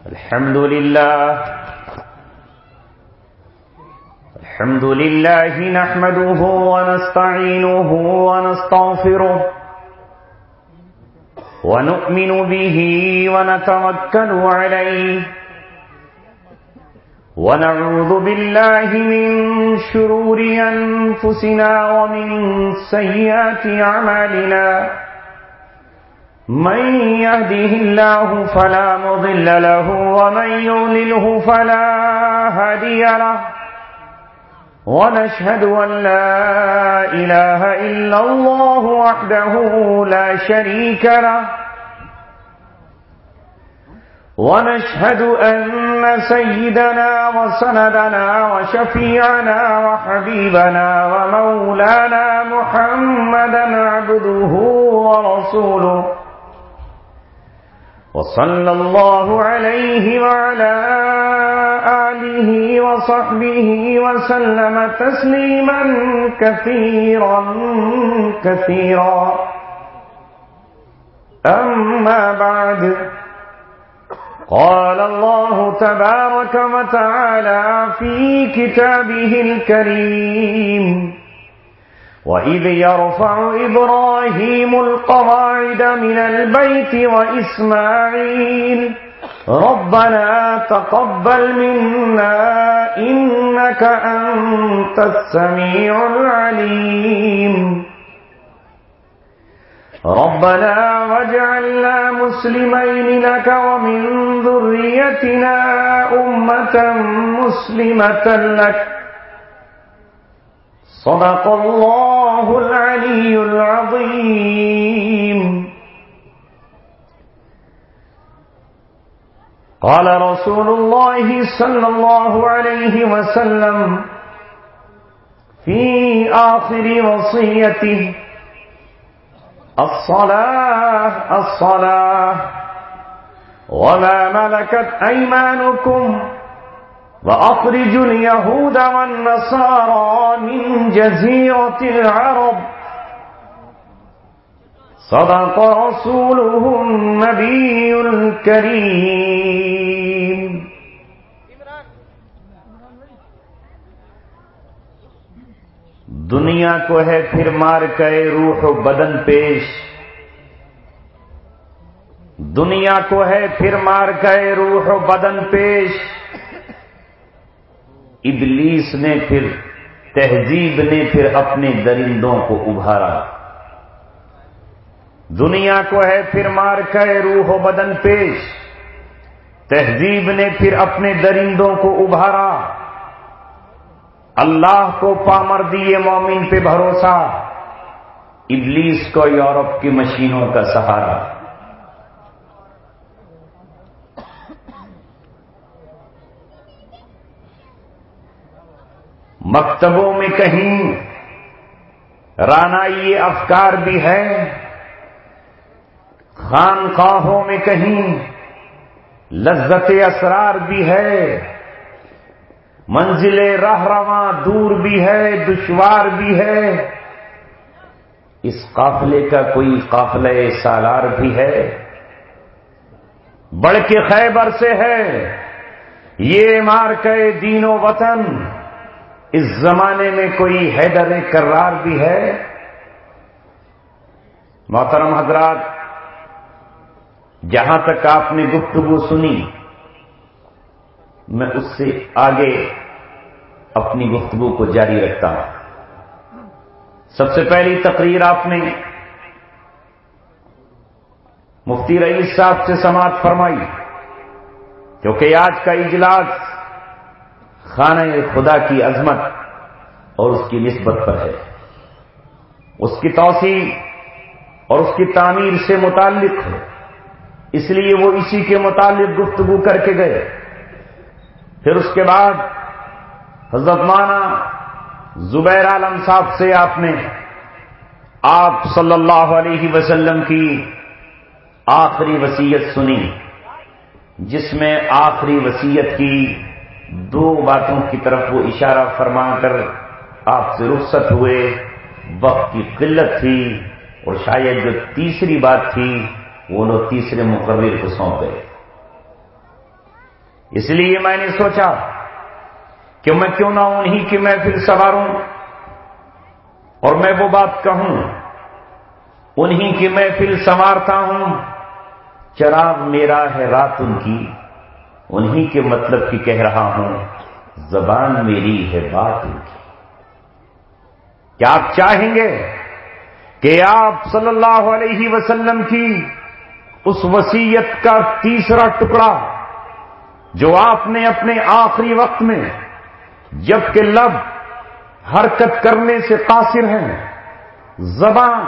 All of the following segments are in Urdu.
الحمد لله نحمده ونستعينه ونستغفره ونؤمن به ونتوكل عليه ونعوذ بالله من شرور أنفسنا ومن سيئات أعمالنا من يهده الله فلا مضل له ومن يضلله فلا هادي له ونشهد أن لا إله إلا الله وحده لا شريك له ونشهد أن سيدنا وسندنا وشفيعنا وحبيبنا ومولانا محمدا عبده ورسوله وصلى الله عليه وعلى آله وصحبه وسلم تسليما كثيرا كثيرا أما بعد قال الله تبارك وتعالى في كتابه الكريم وَإِذْ يَرْفَعُ إِبْرَاهِيمُ الْقَوَاعِدَ مِنَ الْبَيْتِ وَإِسْمَاعِيلُ رَبَّنَا تَقَبَّلْ مِنَّا إِنَّكَ أَنْتَ السَّمِيعُ الْعَلِيمُ رَبَّنَا وَاجْعَلْنَا مُسْلِمَيْنِ لَكَ وَمِنْ ذُرِّيَّتِنَا أُمَّةً مُسْلِمَةً لَكَ صدق الله العلي العظيم. قال رسول الله صلى الله عليه وسلم في آخر وصيته الصلاة الصلاة وما ملكت أيمانكم وَأَخْرِجُوا الْيَهُودَ وَالنَّصَارَى مِنْ جَزِيرَةِ الْعَرَبِ صدق رسوله النبي الكريم. دنیا کو ہے پھر مار کے روح و بدن پیش، دنیا کو ہے پھر مار کے روح و بدن پیش، ابلیس نے پھر تہذیب نے پھر اپنے درندوں کو ابھارا. دنیا کو ہے پھر مار کے روح و بدن پیش، تہذیب نے پھر اپنے درندوں کو ابھارا. اللہ کو پامردی مومن پہ بھروسہ، ابلیس کو یورپ کی مشینوں کا سہارا. مکتبوں میں کہیں رانائی افکار بھی ہے، خانقاہوں میں کہیں لذت اسرار بھی ہے، منزل راہ رواں دور بھی ہے، دشوار بھی ہے. اس قافلے کا کوئی قافلہ سالار بھی ہے، بڑھ کے خیبر سے ہے یہ مار کے دین و وطن. اس زمانے میں کوئی حیدر کرار بھی ہے. محترم حضرات، جہاں تک آپ نے گفتگو سنی، میں اس سے آگے اپنی گفتگو کو جاری رکھتا ہوں. سب سے پہلی تقریر آپ نے مفتی رئیس صاحب سے سماعت فرمائی، کیونکہ آج کا اجلاس خانہ خدا کی عظمت اور اس کی نسبت پر ہے، اس کی توسیع اور اس کی تعمیر سے متعلق ہے، اس لیے وہ اسی کے متعلق گفتگو کر کے گئے. پھر اس کے بعد حضرت مولانا زبیر عالم صاحب سے آپ نے آپ صلی اللہ علیہ وسلم کی آخری وصیت سنی، جس میں آخری وصیت کی دو باتوں کی طرف وہ اشارہ فرما کر آپ سے رخصت ہوئے. وقت کی قلت تھی اور شاید جو تیسری بات تھی وہ لوگ تیسرے مقرر کو سونپ گئے. اس لیے میں نے سوچا کہ میں کیوں نہ انہی کی محفل سواروں اور میں وہ بات کہوں، انہی کی محفل سنوارتا ہوں، چراغ میرا ہے رات ان کی، انہی کے مطلب کی کہہ رہا ہوں، زبان میری ہے بات ان کی۔ کیا آپ چاہیں گے کہ آپ صلی اللہ علیہ وسلم کی اس وصیت کا تیسرا ٹکڑا جو آپ نے اپنے آخری وقت میں، جبکہ لب حرکت کرنے سے قاصر ہیں، زبان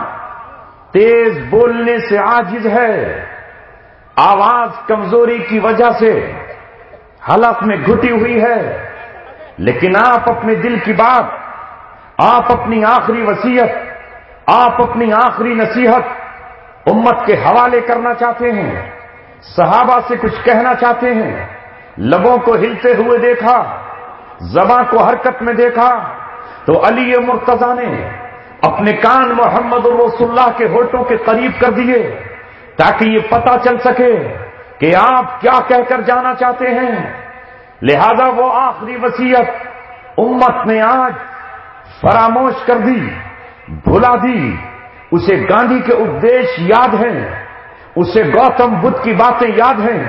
تیز بولنے سے عاجز ہے، آواز کمزوری کی وجہ سے حلق میں گھٹی ہوئی ہے، لیکن آپ اپنے دل کی بات، آپ اپنی آخری وصیت، آپ اپنی آخری نصیحت امت کے حوالے کرنا چاہتے ہیں، صحابہ سے کچھ کہنا چاہتے ہیں، لبوں کو ہلتے ہوئے دیکھا، زبان کو حرکت میں دیکھا، تو علی مرتضیٰ نے اپنے کان محمد رسول اللہ کے ہونٹوں کے قریب کر دیے تاکہ یہ پتہ چل سکے کہ آپ کیا کہہ کر جانا چاہتے ہیں۔ لہذا وہ آخری وصیت امت نے آج فراموش کر دی، بھلا دی۔ اسے گاندھی کے اپدیش یاد ہیں، اسے گوتم بدھ کی باتیں یاد ہیں،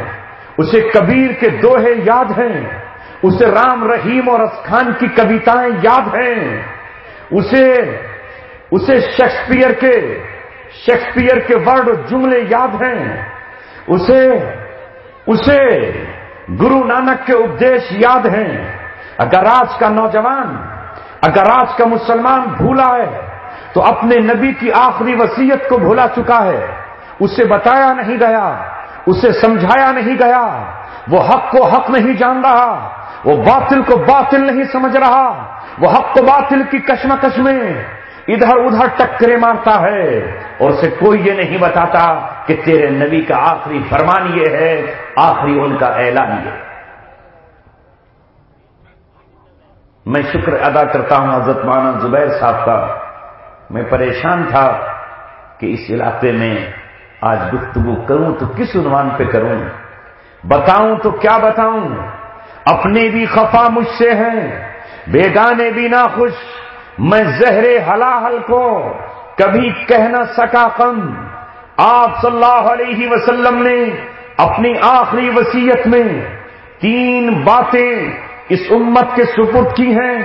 اسے کبیر کے دوہے یاد ہیں، اسے رام رحیم اور اسخان کی کویتائیں یاد ہیں، اسے شیکسپیئر کے ورڈ اور جملے یاد ہیں، اسے گرو نانک کے اپدیش یاد ہیں۔ اگر آج کا نوجوان، اگر آج کا مسلمان بھولا ہے تو اپنے نبی کی آخری وصیت کو بھولا چکا ہے، اسے بتایا نہیں گیا، اسے سمجھایا نہیں گیا، وہ حق کو حق نہیں جان رہا، وہ باطل کو باطل نہیں سمجھ رہا، وہ حق و باطل کی کشمکش میں ادھر ادھر ٹکرے مارتا ہے، اور اسے کوئی یہ نہیں بتاتا کہ تیرے نبی کا آخری فرمان یہ ہے، آخری ان کا اعلان یہ ہے۔ میں شکر ادا کرتا ہوں حضرت مولانا زبیر صاحب کا، میں پریشان تھا کہ اس علاقے میں آج گفتگو کروں تو کس عنوان پہ کروں، بتاؤں تو کیا بتاؤں، اپنے بھی خفا مجھ سے ہیں، بیگانے بھی ناخوش، میں زہر حلاحل کو کبھی کہہ نہ سکا کم۔ آپ صلی اللہ علیہ وسلم نے اپنی آخری وصیت میں 3 باتیں اس امت کے سپرد کی ہیں۔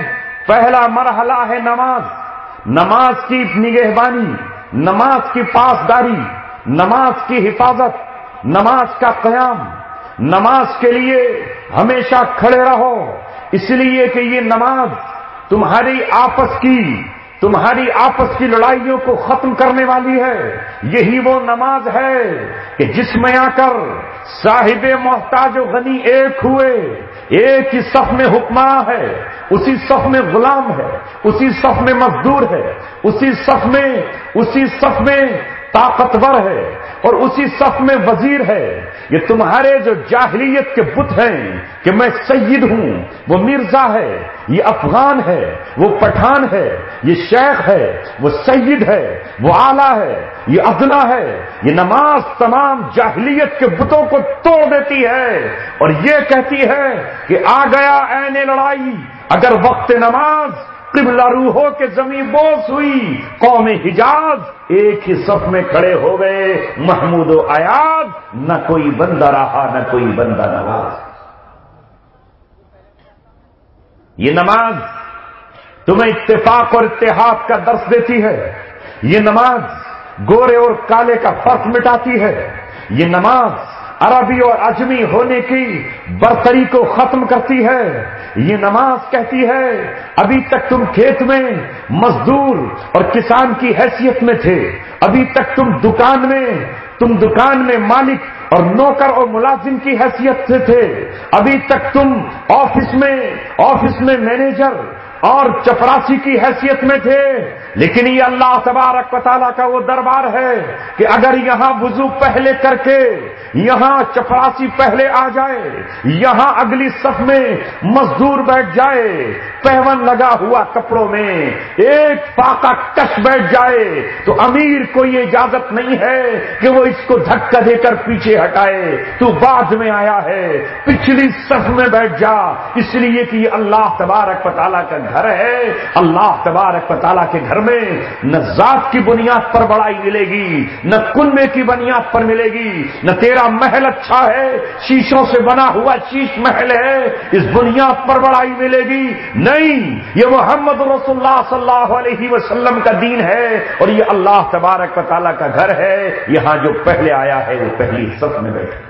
پہلا مرحلہ ہے نماز، نماز کی نگہبانی، نماز کی پاسداری، نماز کی حفاظت، نماز کا قیام، نماز کے لیے ہمیشہ کھڑے رہو، اس لیے کہ یہ نماز تمہاری آپس کی لڑائیوں کو ختم کرنے والی ہے۔ یہی وہ نماز ہے کہ جس میں آ کر صاحب محتاج و غنی ایک ہوئے، ایک ہی صف میں حکمراں ہے، اسی صف میں غلام ہے، اسی صف میں مزدور ہے، اسی صف میں طاقتور ہے، اور اسی صف میں وزیر ہے۔ یہ تمہارے جو جاہلیت کے بت ہیں کہ میں سید ہوں، وہ مرزا ہے، یہ افغان ہے، وہ پٹھان ہے، یہ شیخ ہے، وہ سید ہے، وہ آلہ ہے، یہ ادنا ہے، یہ نماز تمام جاہلیت کے بتوں کو توڑ دیتی ہے اور یہ کہتی ہے کہ آ گیا عین لڑائی۔ اگر وقت نماز قبلہ روحوں کے زمین بوس ہوئی، قوم حجاز ایک ہی صف میں کھڑے ہو گئے، محمود و ایاز، نہ کوئی بندہ رہا نہ کوئی بندہ نواز۔ یہ نماز تمہیں اتفاق اور اتحاد کا درس دیتی ہے، یہ نماز گورے اور کالے کا فرق مٹاتی ہے، یہ نماز عربی اور عجمی ہونے کی برتری کو ختم کرتی ہے، یہ نماز کہتی ہے ابھی تک تم کھیت میں مزدور اور کسان کی حیثیت میں تھے، ابھی تک تم دکان میں مالک اور نوکر اور ملازم کی حیثیت سے تھے، ابھی تک تم آفس میں مینیجر اور چپراسی کی حیثیت میں تھے، لیکن یہ اللہ تبارک و تعالیٰ کا وہ دربار ہے کہ اگر یہاں وضو پہلے کر کے یہاں چپراسی پہلے آ جائے، یہاں اگلی صف میں مزدور بیٹھ جائے، پہون لگا ہوا کپڑوں میں ایک فاقہ کش بیٹھ جائے، تو امیر کو یہ اجازت نہیں ہے کہ وہ اس کو دھکا دے کر پیچھے ہٹائے، تو بعد میں آیا ہے پچھلی صف میں بیٹھ جا، اس لیے کہ یہ اللہ تبارک و تعالیٰ کا گھر ہے۔ اللہ تبارک و تعالیٰ کے گھر میں نہ ذات کی بنیاد پر بڑائی ملے گی، نہ کنبے کی بنیاد پر ملے گی، نہ تیرا محل اچھا ہے شیشوں سے بنا ہوا شیش محل ہے اس بنیاد پر بڑائی ملے گی، نہیں، یہ محمد رسول اللہ صلی اللہ علیہ وسلم کا دین ہے اور یہ اللہ تبارک و تعالیٰ کا گھر ہے۔ یہاں جو پہلے آیا ہے وہ پہلی صف میں بیٹھے گا۔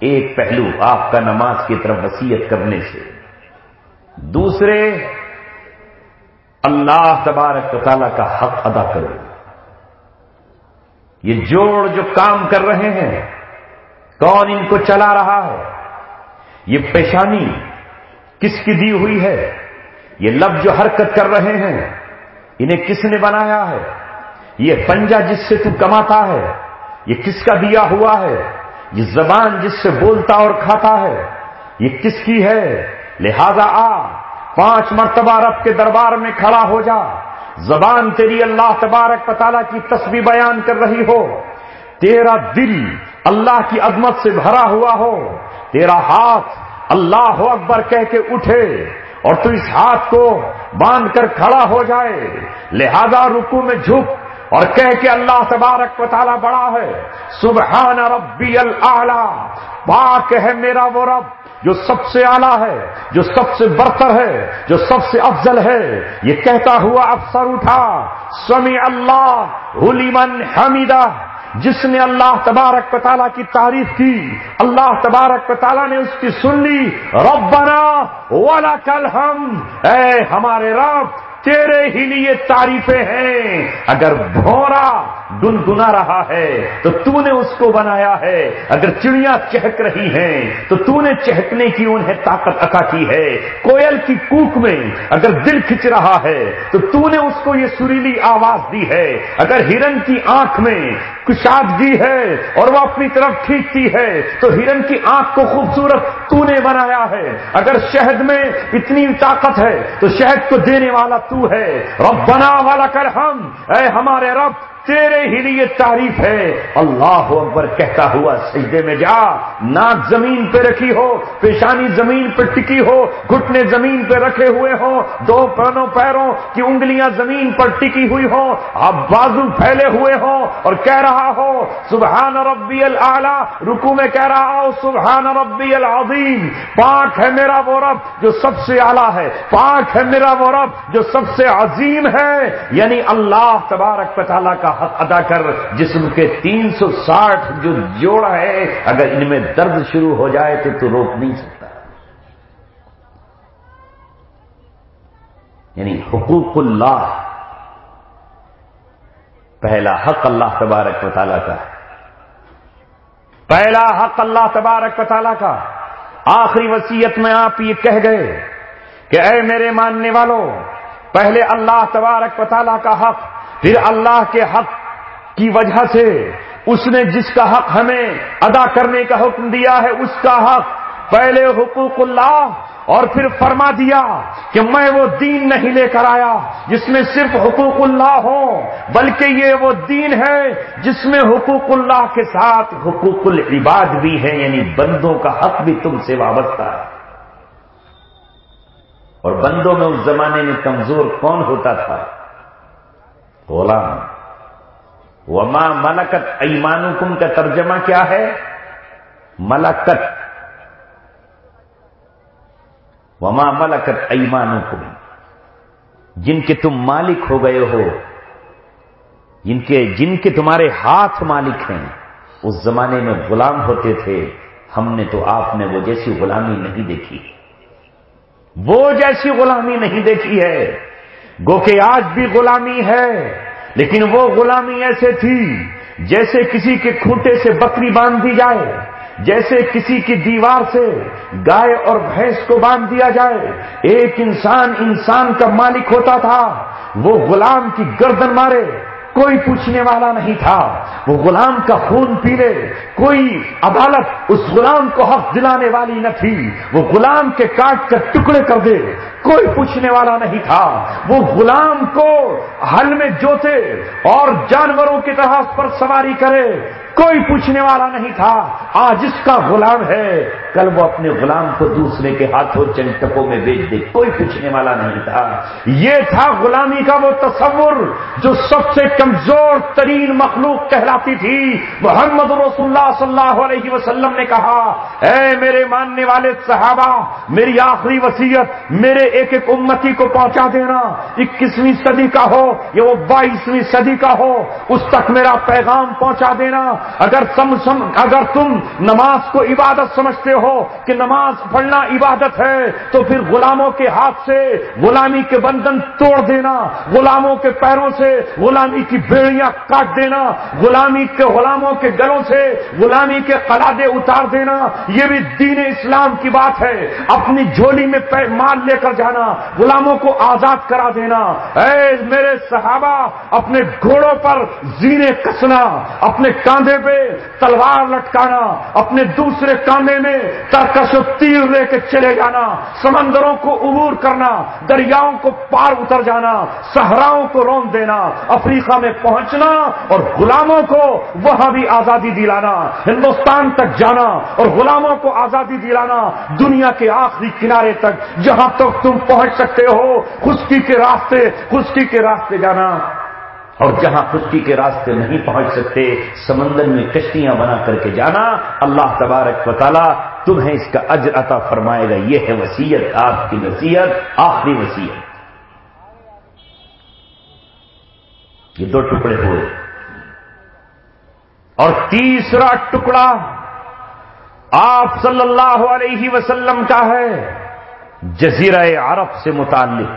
ایک پہلو آپ کا نماز کی طرف وصیت کرنے سے، دوسرے اللہ تبارک و تعالیٰ کا حق ادا کرو۔ یہ جوڑ جو کام کر رہے ہیں، کون ان کو چلا رہا ہے؟ یہ پیشانی کس کی دی ہوئی ہے؟ یہ لب جو حرکت کر رہے ہیں انہیں کس نے بنایا ہے؟ یہ پنجہ جس سے تو کماتا ہے یہ کس کا دیا ہوا ہے؟ یہ زبان جس سے بولتا اور کھاتا ہے یہ کس کی ہے؟ لہذا 5 مرتبہ رب کے دربار میں کھڑا ہو جا، زبان تیری اللہ تبارک و تعالیٰ کی تسبیح بیان کر رہی ہو، تیرا دل اللہ کی عظمت سے بھرا ہوا ہو، تیرا ہاتھ اللہ اکبر کہہ کے اٹھے اور تو اس ہاتھ کو باندھ کر کھڑا ہو جائے، لہذا رکوع میں جھک اور کہہ کہ اللہ تبارک و تعالیٰ بڑا ہے، سبحان ربی الاعلی، پاک ہے میرا وہ رب جو سب سے اعلیٰ ہے، جو سب سے برتر ہے، جو سب سے افضل ہے۔ یہ کہتا ہوا اب سر اٹھا، سمع اللہ لمن حمدہ، جس نے اللہ تبارک و تعالیٰ کی تعریف کی اللہ تبارک و تعالیٰ نے اس کی سن لی، ربنا ولک الحمد، اے ہمارے رب تیرے ہی لیے تعریفیں ہیں۔ اگر بھونرا گنگنا رہا ہے تو تو نے اس کو بنایا ہے، اگر چڑیاں چہک رہی ہیں تو تو نے چہکنے کی انہیں طاقت عطا کی ہے، کوئل کی کوک میں اگر دل کھچ رہا ہے تو تو نے اس کو یہ سریلی آواز دی ہے، اگر ہرن کی آنکھ میں کشادگی ہے اور وہ اپنی طرف کھینچتی ہے تو ہرن کی آنکھ کو خوبصورت تو نے بنایا ہے، اگر شہد میں اتنی طاقت ہے تو شہد کو دینے والا تو ہے، ربنا ولک الحمد، اے ہمارے رب تیرے ہی لیے تعریف ہے۔ اللہ اکبر کہتا ہوا سجدے میں جا، ناک زمین پہ رکھی ہو، پیشانی زمین پہ ٹکی ہو، گھٹنے زمین پہ رکھے ہوئے ہوں، دونوں پیروں کی انگلیاں زمین پر ٹکی ہوئی ہوں، اب بازو پھیلے ہوئے ہوں اور کہہ رہا ہو سبحان ربی الاعلی، رکوع میں کہہ رہا ہو سبحان ربی العظیم، پاک ہے میرا وہ رب جو سب سے اعلیٰ ہے، پاک ہے میرا وہ رب جو سب سے عظیم ہے، یعنی اللہ تبارک و تعالیٰ کا حق ادا کر۔ جسم کے 360 جو جوڑ ہے اگر ان میں درد شروع ہو جائے تو روک نہیں سکتا۔ یعنی حقوق اللہ، پہلا حق اللہ تبارک و تعالیٰ کا ہے، پہلا حق اللہ تبارک و تعالیٰ کا۔ آخری وصیت میں آپ یہ کہہ گئے کہ اے میرے ماننے والوں، پہلے اللہ تبارک و تعالیٰ کا حق، پھر اللہ کے حق کی وجہ سے اس نے جس کا حق ہمیں ادا کرنے کا حکم دیا ہے اس کا حق، پہلے حقوق اللہ اور پھر فرما دیا کہ میں وہ دین نہیں لے کر آیا جس میں صرف حقوق اللہ ہوں، بلکہ یہ وہ دین ہے جس میں حقوق اللہ کے ساتھ حقوق العباد بھی ہیں، یعنی بندوں کا حق بھی تم سے وابستہ ہے۔ اور بندوں میں اس زمانے میں کمزور کون ہوتا تھا؟ غلام۔ وما ملکت ایمانکم کا ترجمہ کیا ہے؟ ملکت، وما ملکت ایمانکم، جن کے تم مالک ہو گئے ہو، جن کے تمہارے ہاتھ مالک ہیں، اس زمانے میں غلام ہوتے تھے۔ ہم نے تو آپ نے وہ جیسی غلامی نہیں دیکھی، وہ جیسی غلامی نہیں دیکھی ہے۔ گو کہ آج بھی غلامی ہے، لیکن وہ غلامی ایسے تھی جیسے کسی کے کھوٹے سے بکری باندھ دی جائے، جیسے کسی کی دیوار سے گائے اور بھینس کو باندھ دیا جائے، ایک انسان کا مالک ہوتا تھا، وہ غلام کی گردن مارے کوئی پوچھنے والا نہیں تھا، وہ غلام کا خون پی لے کوئی عدالت اس غلام کو حق دلانے والی نہ تھی، وہ غلام کے کاٹ کر ٹکڑے کر دے کوئی پوچھنے والا نہیں تھا، وہ غلام کو ہل میں جوتے اور جانوروں کی طرح اس پر سواری کرے کوئی پوچھنے والا نہیں تھا۔ آج اس کا غلام ہے، کل وہ اپنے غلام کو دوسرے کے ہاتھوں چند ٹکوں میں بیچ دے کوئی پوچھنے والا نہیں تھا۔ یہ تھا غلامی کا وہ تصور جو سب سے کمزور ترین مخلوق کہلاتی تھی۔ محمد رسول اللہ صلی اللہ علیہ وسلم نے کہا، اے میرے ماننے والے صحابہ، میری آخری وصیت میرے ایک ایک امتی کو پہنچا دینا، 21ویں صدی کا ہو یا وہ 22ویں صدی کا ہو، اس تک میرا پیغام پہنچا دینا۔ اگر تم نماز کو عبادت سمجھتے ہو کہ نماز پڑھنا عبادت ہے تو پھر غلاموں کے ہاتھ سے غلامی کے بندھن توڑ دینا، غلاموں کے پیروں سے غلامی کی بیڑیاں کاٹ دینا، غلاموں کے گلوں سے غلامی کے قلادے اتار دینا، یہ بھی دین اسلام کی بات ہے۔ اپنی جھولی میں مال لے کر جانا، غلاموں کو آزاد کرا دینا۔ اے میرے صحابہ، اپنے گھوڑوں پر زینے کسنا، اپنے کاندھے پہ تلوار لٹکانا، اپنے دوسرے کاندھے میں ترکش و تیر لے کے چلے جانا، سمندروں کو عبور کرنا، دریاؤں کو پار اتر جانا، صحراؤں کو رون دینا، افریقہ میں پہنچنا اور غلاموں کو وہاں بھی آزادی دلانا، ہندوستان تک جانا اور غلاموں کو آزادی دلانا، دنیا کے آخری کنارے تک جہاں تک تم پہنچ سکتے ہو، خشکی کے راستے جانا، اور جہاں خشکی کے راستے نہیں پہنچ سکتے سمندر میں کشتیاں بنا کر کے جانا۔ اللہ تبارک و تعالی تمہیں اس کا اجر عطا فرمائے گا۔ یہ ہے وصیت، آپ کی وصیت، آخری وصیت۔ یہ 2 ٹکڑے ہوئے، اور تیسرا ٹکڑا آپ صلی اللہ علیہ وسلم کا ہے جزیرہ عرب سے متعلق۔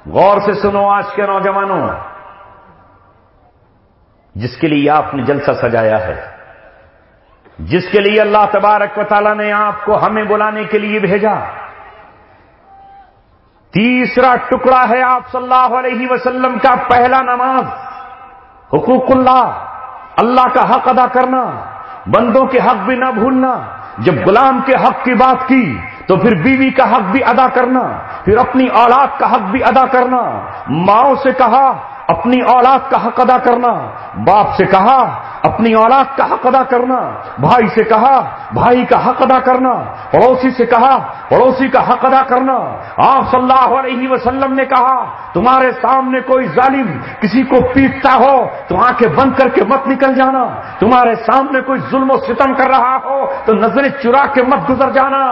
غور سے سنو آج کے نوجوانوں، جس کے لیے آپ نے جلسہ سجایا ہے، جس کے لیے اللہ تبارک و تعالیٰ نے آپ کو ہمیں بلانے کے لیے بھیجا۔ تیسرا ٹکڑا ہے آپ صلی اللہ علیہ وسلم کا پہلا نماز، حقوق اللہ کا حق ادا کرنا، بندوں کے حق بھی نہ بھولنا۔ جب غلام کے حق کی بات کی تو پھر بیوی کا حق بھی ادا کرنا، پھر اپنی اولاد کا حق بھی ادا کرنا۔ ماؤں سے کہا اپنی اولاد کا حق ادا کرنا، باپ سے کہا اپنی اولاد کا حق ادا کرنا، بھائی سے کہا بھائی کا حق ادا کرنا، پڑوسی سے کہا پڑوسی کا حق ادا کرنا۔ آپ صلی اللہ علیہ وسلم نے کہا تمہارے سامنے کوئی ظالم کسی کو پیٹتا ہو تو آنکھیں بند کر کے مت نکل جانا، تمہارے سامنے کوئی ظلم و ستم کر رہا ہو تو نظریں چرا کے مت گزر جانا،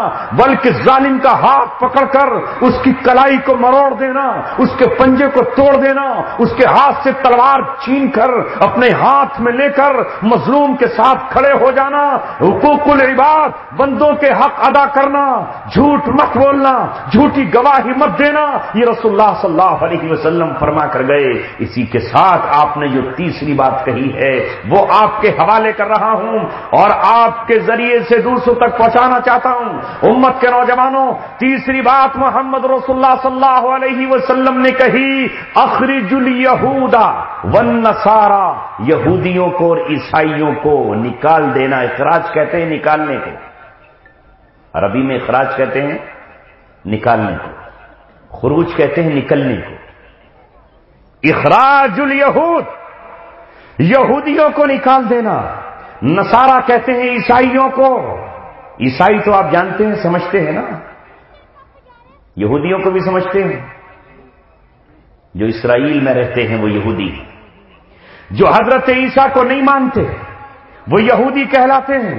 بلکہ ظالم کا ہاتھ پکڑ کر اس کی کلائی کو مروڑ دینا، اس کے پنجے کو توڑ دینا، اس کے ہاتھ سے تلوار چھین کر اپنے ہاتھ میں لے کر مظلوم کے ساتھ کھڑے ہو جانا۔ حقوق العباد، بندوں کے حق ادا کرنا، جھوٹ مت بولنا، جھوٹی گواہی مت دینا، یہ رسول اللہ صلی اللہ علیہ وسلم فرما کر گئے۔ اسی کے ساتھ آپ نے جو تیسری بات کہی ہے وہ آپ کے حوالے کر رہا ہوں اور آپ کے ذریعے سے دوسروں تک پہنچانا چاہتا ہوں۔ امت کے نوجوانوں، تیسری بات محمد رسول اللہ صلی اللہ علیہ وسلم نے کہی، اخرج الیہود والنصارى، یہودیوں کو اور عیسائیوں کو نکال دینا۔ اخراج کہتے ہیں نکالنے کو، عربی میں اخراج کہتے ہیں نکالنے کو، خروج کہتے ہیں نکلنے کو۔ اخراج الیہود، یہودیوں کو نکال دینا، نصارہ کہتے ہیں عیسائیوں کو۔ عیسائی تو آپ جانتے ہیں، سمجھتے ہیں نا، یہودیوں کو بھی سمجھتے ہیں۔ جو اسرائیل میں رہتے ہیں وہ یہودی، جو حضرت عیسیٰ کو نہیں مانتے وہ یہودی کہلاتے ہیں۔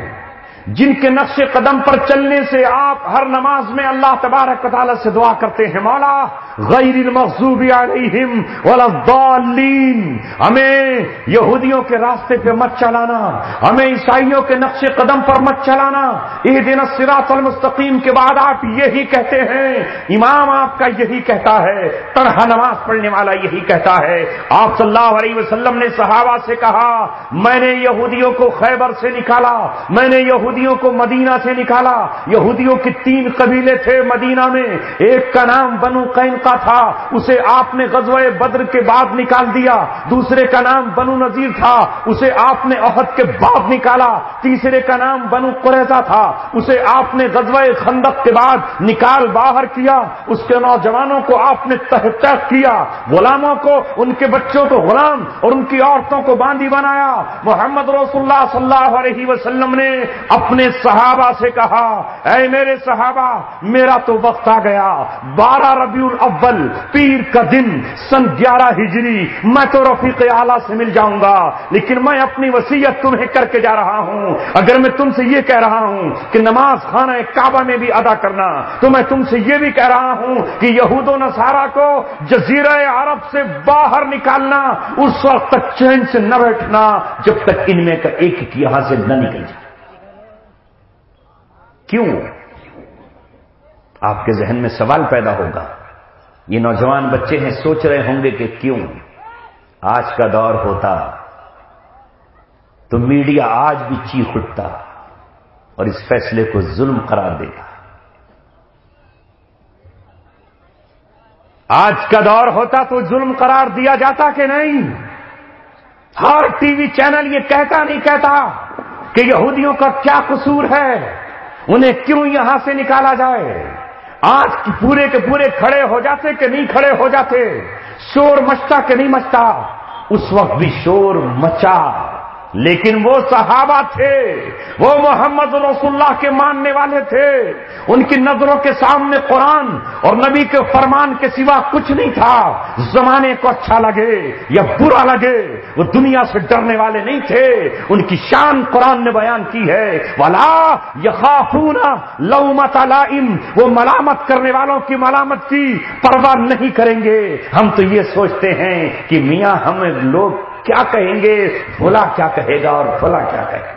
جن کے نقش قدم پر چلنے سے آپ ہر نماز میں اللہ تبارک و تعالیٰ سے دعا کرتے ہیں، مولا غیر المغضوب علیہم ولا الضالین، ہمیں یہودیوں کے راستے پہ مت چلانا، ہمیں عیسائیوں کے نقش قدم پر مت چلانا۔ اہدنا الصراط المستقیم کے بعد آپ یہی کہتے ہیں، امام آپ کا یہی کہتا ہے، تنہا نماز پڑھنے والا یہی کہتا ہے۔ آپ صلی اللہ علیہ وسلم نے صحابہ سے کہا، میں نے یہودیوں کو خیبر سے نکالا، میں نے یہودیوں کو مدینہ سے نکالا۔ یہودیوں کے 3 قبیلے تھے مدینہ میں، ایک کا نام بنو قینقاع تھا، اسے آپ نے غزوہ بدر کے بعد نکال دیا۔ دوسرے کا نام بنو نذیر تھا، اسے آپ نے احد کے بعد نکالا۔ تیسرے کا نام بنو قریظہ تھا، اسے آپ نے غزوہ خندق کے بعد نکال باہر کیا۔ اس کے نوجوانوں کو آپ نے تحت کیا، غلاموں کو، ان کے بچوں کو غلام اور ان کی عورتوں کو باندی بنایا۔ محمد رسول اللہ صلی اللہ علیہ وسلم نے اپنے صحابہ سے کہا، اے میرے صحابہ، میرا تو وقت آ گیا، 12 ربیع الاول پیر کا دن سن 11 ہجری میں تو رفیق اعلیٰ سے مل جاؤں گا، لیکن میں اپنی وصیت تمہیں کر کے جا رہا ہوں۔ اگر میں تم سے یہ کہہ رہا ہوں کہ نماز خانہ کعبہ میں بھی ادا کرنا، تو میں تم سے یہ بھی کہہ رہا ہوں کہ یہود و نصارہ کو جزیرہ عرب سے باہر نکالنا، اس وقت تک چین سے نہ بیٹھنا جب تک ان میں کا ایک یہاں سے نہ نکل جائے۔ کیوں؟ آپ کے ذہن میں سوال پیدا ہوگا، یہ نوجوان بچے ہیں، سوچ رہے ہوں گے کہ کیوں؟ آج کا دور ہوتا تو میڈیا آج بھی چیخ اٹھتا اور اس فیصلے کو ظلم قرار دیتا۔ آج کا دور ہوتا تو ظلم قرار دیا جاتا کہ نہیں؟ ہر ٹی وی چینل یہ کہتا نہیں کہتا کہ یہودیوں کا کیا قصور ہے، انہیں کیوں یہاں سے نکالا جائے؟ آج پورے کے پورے کھڑے ہو جاتے کہ نہیں کھڑے ہو جاتے؟ شور مچتا کہ نہیں مچتا؟ اس وقت بھی شور مچا، لیکن وہ صحابہ تھے، وہ محمد رسول اللہ کے ماننے والے تھے، ان کی نظروں کے سامنے قرآن اور نبی کے فرمان کے سوا کچھ نہیں تھا۔ زمانے کو اچھا لگے یا برا لگے، وہ دنیا سے ڈرنے والے نہیں تھے۔ ان کی شان قرآن نے بیان کی ہے، وَلَا يَخَافُونَ لَوْمَةَ لَائِمٍ، وہ ملامت کرنے والوں کی ملامت کی پرواہ نہیں کریں گے۔ ہم تو یہ سوچتے ہیں کہ میاں ہمیں لوگ کیا کہیں گے، فلاں کیا کہے گا اور فلاں کیا کہے گا۔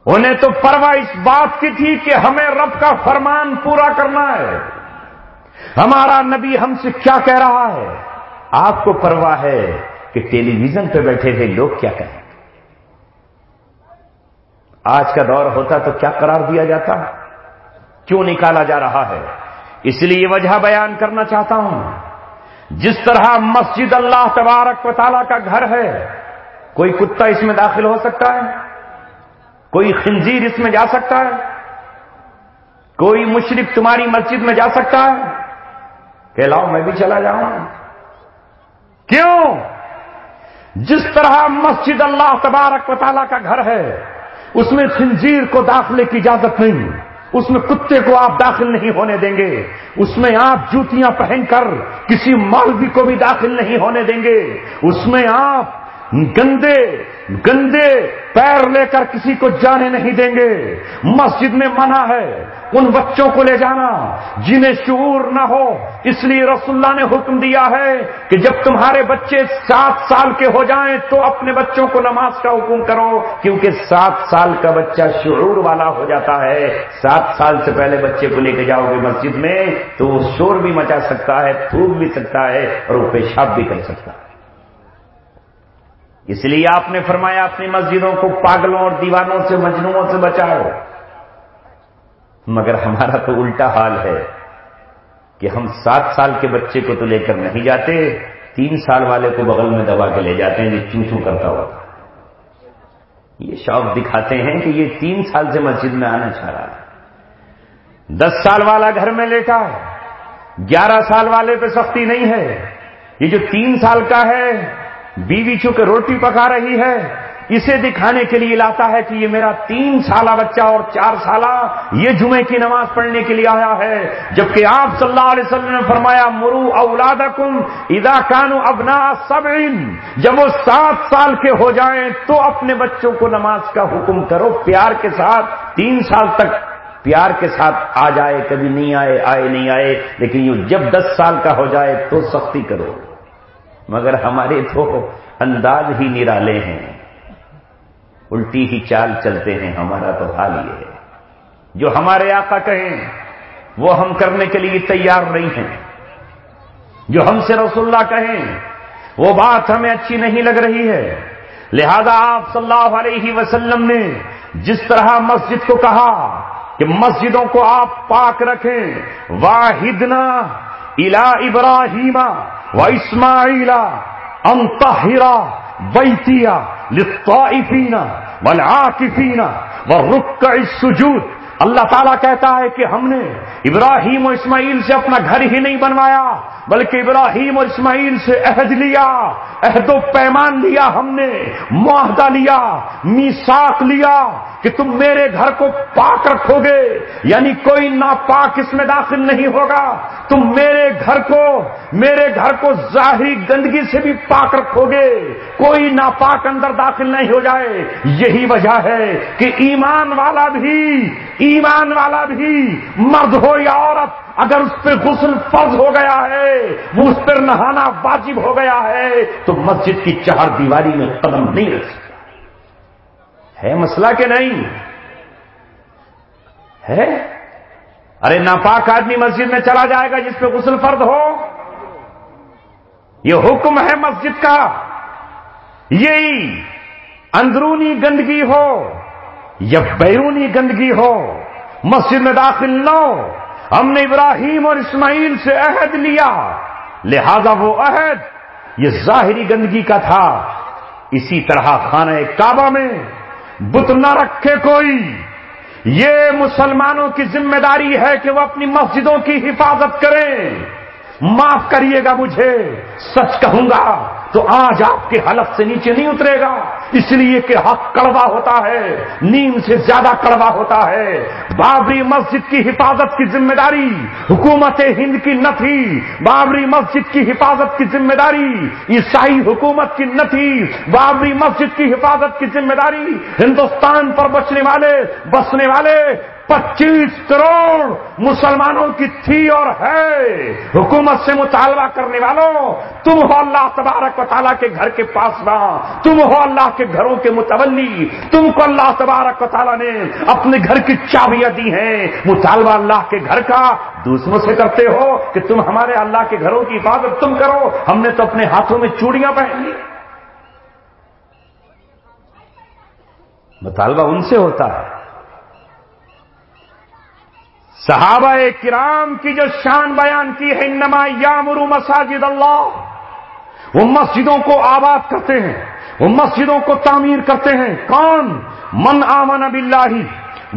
انہیں تو پرواہ اس بات کی تھی کہ ہمیں رب کا فرمان پورا کرنا ہے، ہمارا نبی ہم سے کیا کہہ رہا ہے۔ آپ کو پرواہ ہے کہ ٹیلی ویژن پہ بیٹھے ہوئے لوگ کیا کہیں گے۔ آج کا دور ہوتا تو کیا قرار دیا جاتا، کیوں نکالا جا رہا ہے؟ اس لیے یہ وجہ بیان کرنا چاہتا ہوں۔ جس طرح مسجد اللہ تبارک و تعالیٰ کا گھر ہے، کوئی کتا اس میں داخل ہو سکتا ہے، کوئی خنزیر اس میں جا سکتا ہے، کوئی مشرک تمہاری مسجد میں جا سکتا ہے کہ لاؤ میں بھی چلا جاؤں؟ کیوں؟ جس طرح مسجد اللہ تبارک و تعالیٰ کا گھر ہے، اس میں خنزیر کو داخلے کی اجازت نہیں، اس میں کتے کو آپ داخل نہیں ہونے دیں گے، اس میں آپ جوتیاں پہن کر کسی مولوی کو بھی داخل نہیں ہونے دیں گے، اس میں آپ گندے پیر لے کر کسی کو جانے نہیں دیں گے۔ مسجد میں منع ہے ان بچوں کو لے جانا جنہیں شعور نہ ہو، اس لیے رسول اللہ نے حکم دیا ہے کہ جب تمہارے بچے 7 سال کے ہو جائیں تو اپنے بچوں کو نماز کا حکم کرو، کیونکہ 7 سال کا بچہ شعور والا ہو جاتا ہے۔ 7 سال سے پہلے بچے کو لے کے جاؤ گے مسجد میں تو وہ شور بھی مچا سکتا ہے، تھوک بھی سکتا ہے اور وہ پیشاب بھی کر سکتا ہے۔ اس لیے آپ نے فرمایا اپنی مسجدوں کو پاگلوں اور دیوانوں سے، مجنونوں سے بچاؤ۔ مگر ہمارا تو الٹا حال ہے کہ ہم 7 سال کے بچے کو تو لے کر نہیں جاتے، 3 سال والے کو بغل میں دبا کے لے جاتے ہیں جو چوں چوں کرتا ہوتا۔ یہ شوق دکھاتے ہیں کہ یہ 3 سال سے مسجد میں آنا چاہ رہا ہے۔ 10 سال والا گھر میں لیٹا ہے، 11 سال والے پہ سختی نہیں ہے۔ یہ جو 3 سال کا ہے، بیوی چونکہ روٹی پکا رہی ہے، اسے دکھانے کے لیے لاتا ہے کہ یہ میرا 3 سالہ بچہ اور 4 سالہ یہ جمعے کی نماز پڑھنے کے لیے آیا ہے، جبکہ آپ صلی اللہ علیہ وسلم نے فرمایا مروا اولادکم اذا كانوا ابناء 7، جب وہ 7 سال کے ہو جائیں تو اپنے بچوں کو نماز کا حکم کرو پیار کے ساتھ۔ 3 سال تک پیار کے ساتھ آ جائے، کبھی نہیں آئے نہیں آئے، لیکن یوں جب 10 سال کا ہو جائے تو سختی کرو. مگر ہمارے تو انداز ہی نرالے ہیں، الٹی ہی چال چلتے ہیں. ہمارا تو حال یہ ہے، جو ہمارے آقا کہیں وہ ہم کرنے کے لیے تیار نہیں ہیں. جو ہم سے رسول اللہ کہیں وہ بات ہمیں اچھی نہیں لگ رہی ہے. لہذا آپ صلی اللہ علیہ وسلم نے جس طرح مسجد کو کہا کہ مسجدوں کو آپ پاک رکھیں، واحدنا الی ابراہیم و اسماعیل ان طہر بیتی للطائفین والعاکفین والرکع السجود. اللہ تعالیٰ کہتا ہے کہ ہم نے ابراہیم اور اسماعیل سے اپنا گھر ہی نہیں بنوایا، بلکہ ابراہیم اور اسماعیل سے عہد لیا، عہد و پیمان لیا، ہم نے معاہدہ لیا، میثاق لیا کہ تم میرے گھر کو پاک رکھو گے، یعنی کوئی ناپاک اس میں داخل نہیں ہوگا. تم میرے گھر کو ظاہری گندگی سے بھی پاک رکھو گے، کوئی ناپاک اندر داخل نہیں ہو جائے. یہی وجہ ہے کہ ایمان والا بھی مرد ہو یا عورت، اگر اس پہ غسل فرض ہو گیا ہے، وہ اس پر نہانا واجب ہو گیا ہے، تو مسجد کی چہار دیواری میں قدم نہیں رکھ سکتا. ہے مسئلہ کہ نہیں ہے؟ ارے ناپاک آدمی مسجد میں چلا جائے گا جس پہ غسل فرض ہو؟ یہ حکم ہے مسجد کا. یہی اندرونی گندگی ہو یا بیرونی گندگی ہو، مسجد میں داخل نہ ہو. ہم نے ابراہیم اور اسماعیل سے عہد لیا، لہذا وہ عہد یہ ظاہری گندگی کا تھا. اسی طرح خانہ کعبہ میں بت نہ رکھے کوئی. یہ مسلمانوں کی ذمہ داری ہے کہ وہ اپنی مسجدوں کی حفاظت کریں. معاف کریے گا مجھے، سچ کہوں گا تو آج آپ کے حلق سے نیچے نہیں اترے گا، اس لیے کہ حق کڑوا ہوتا ہے، نیم سے زیادہ کڑوا ہوتا ہے. بابری مسجد کی حفاظت کی ذمہ داری حکومت ہند کی نہ تھی، بابری مسجد کی حفاظت کی ذمہ داری عیسائی حکومت کی نہ تھی، بابری مسجد کی حفاظت کی ذمہ داری ہندوستان پر بسنے والے 25 کروڑ مسلمانوں کی تھی اور ہے. حکومت سے مطالبہ کرنے والوں، تم ہو اللہ تبارک و تعالیٰ کے گھر کے پاسباں، تم ہو اللہ کے گھروں کے متولی، تم کو اللہ تبارک و تعالیٰ نے اپنے گھر کی چابیاں دی ہیں. مطالبہ اللہ کے گھر کا دوسروں سے کرتے ہو کہ تم ہمارے اللہ کے گھروں کی حفاظت تم کرو. ہم نے تو اپنے ہاتھوں میں چوڑیاں پہن لی. مطالبہ ان سے ہوتا ہے. صحابہ کرام کی جو شان بیان کی ہے، انما یامر مساجد اللہ، وہ مسجدوں کو آباد کرتے ہیں، وہ مسجدوں کو تعمیر کرتے ہیں. کون؟ من آمن باللہ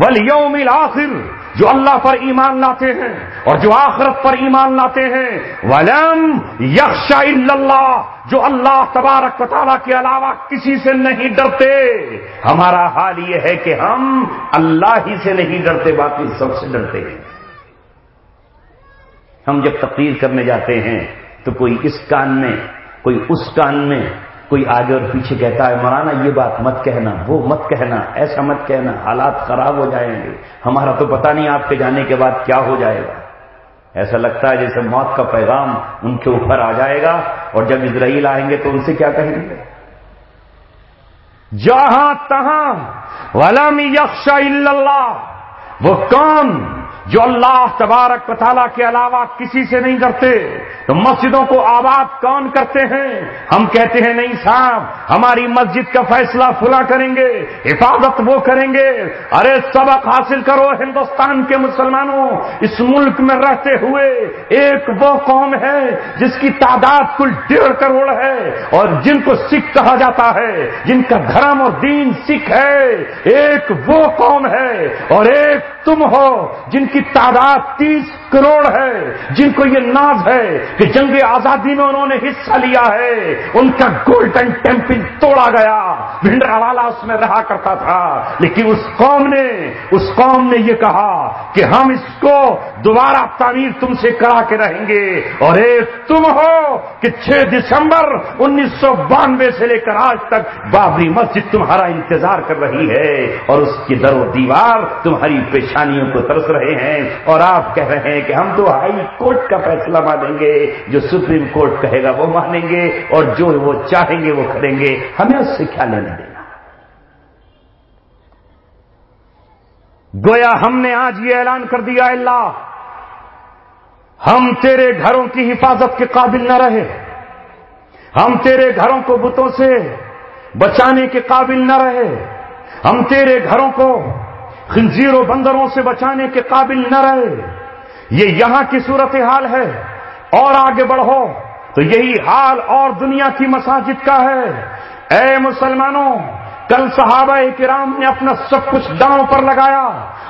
والیوم الآخر، جو اللہ پر ایمان لاتے ہیں اور جو آخرت پر ایمان لاتے ہیں. ولم یخش الا اللہ، جو اللہ تبارک و تعالیٰ کے علاوہ کسی سے نہیں ڈرتے. ہمارا حال یہ ہے کہ ہم اللہ ہی سے نہیں ڈرتے، باقی سب سے ڈرتے ہیں. ہم جب تقریر کرنے جاتے ہیں تو کوئی اس کان میں، کوئی اس کان میں، کوئی آگے اور پیچھے کہتا ہے مولانا یہ بات مت کہنا، وہ مت کہنا، ایسا مت کہنا، حالات خراب ہو جائیں گے. ہمارا تو پتہ نہیں آپ کے جانے کے بعد کیا ہو جائے گا. ایسا لگتا ہے جیسے موت کا پیغام ان کے اوپر آ جائے گا، اور جب اسرائیل آئیں گے تو ان سے کیا کہیں گے؟ جہاں تہاں ولم یخش الا اللہ، وہ کون جو اللہ تبارک و تعالیٰ کے علاوہ کسی سے نہیں ڈرتے. تو مسجدوں کو آباد کون کرتے ہیں؟ ہم کہتے ہیں نہیں صاحب، ہماری مسجد کا فیصلہ فلاں کریں گے، حفاظت وہ کریں گے. ارے سبق حاصل کرو ہندوستان کے مسلمانوں. اس ملک میں رہتے ہوئے ایک وہ قوم ہے جس کی تعداد کل 1.5 کروڑ ہے، اور جن کو سکھ کہا جاتا ہے، جن کا دھرم اور دین سکھ ہے. ایک وہ قوم ہے اور ایک تم ہو جن کی تعداد 30 کروڑ ہے، جن کو یہ ناز ہے کہ جنگ آزادی میں انہوں نے حصہ لیا ہے، ان کا گولڈن ٹیمپل توڑا آ گیا، بھنڈرا والا اس میں رہا کرتا تھا، لیکن اس قوم نے یہ کہا کہ ہم اس کو دوبارہ تعمیر تم سے کرا کے رہیں گے، اور ایک تم ہو کہ 6 دسمبر 1992 سے لے کر آج تک بابری مسجد تمہارا انتظار کر رہی ہے، اور اس کی در و دیوار تمہاری پیشانیوں کو ترس رہے ہیں، اور آپ کہہ رہے ہیں کہ ہم تو ہائی کورٹ کا فیصلہ مانیں گے، جو سپریم کورٹ کہے گا وہ مانیں گے، اور جو وہ چاہیں گے وہ کریں گے، ہمیں اس سے کیا لینا دینا۔ گویا ہم نے آج یہ اعلان کر دیا، اللہ ہم تیرے گھروں کی حفاظت کے قابل نہ رہے، ہم تیرے گھروں کو بتوں سے بچانے کے قابل نہ رہے، ہم تیرے گھروں کو خنزیر و بندروں سے بچانے کے قابل نہ رہے۔ یہ یہاں کی صورتحال ہے، اور آگے بڑھو تو یہی حال اور دنیا کی مساجد کا ہے۔ اے مسلمانوں، کل صحابہ کرام نے اپنا سب کچھ داؤں پر لگایا،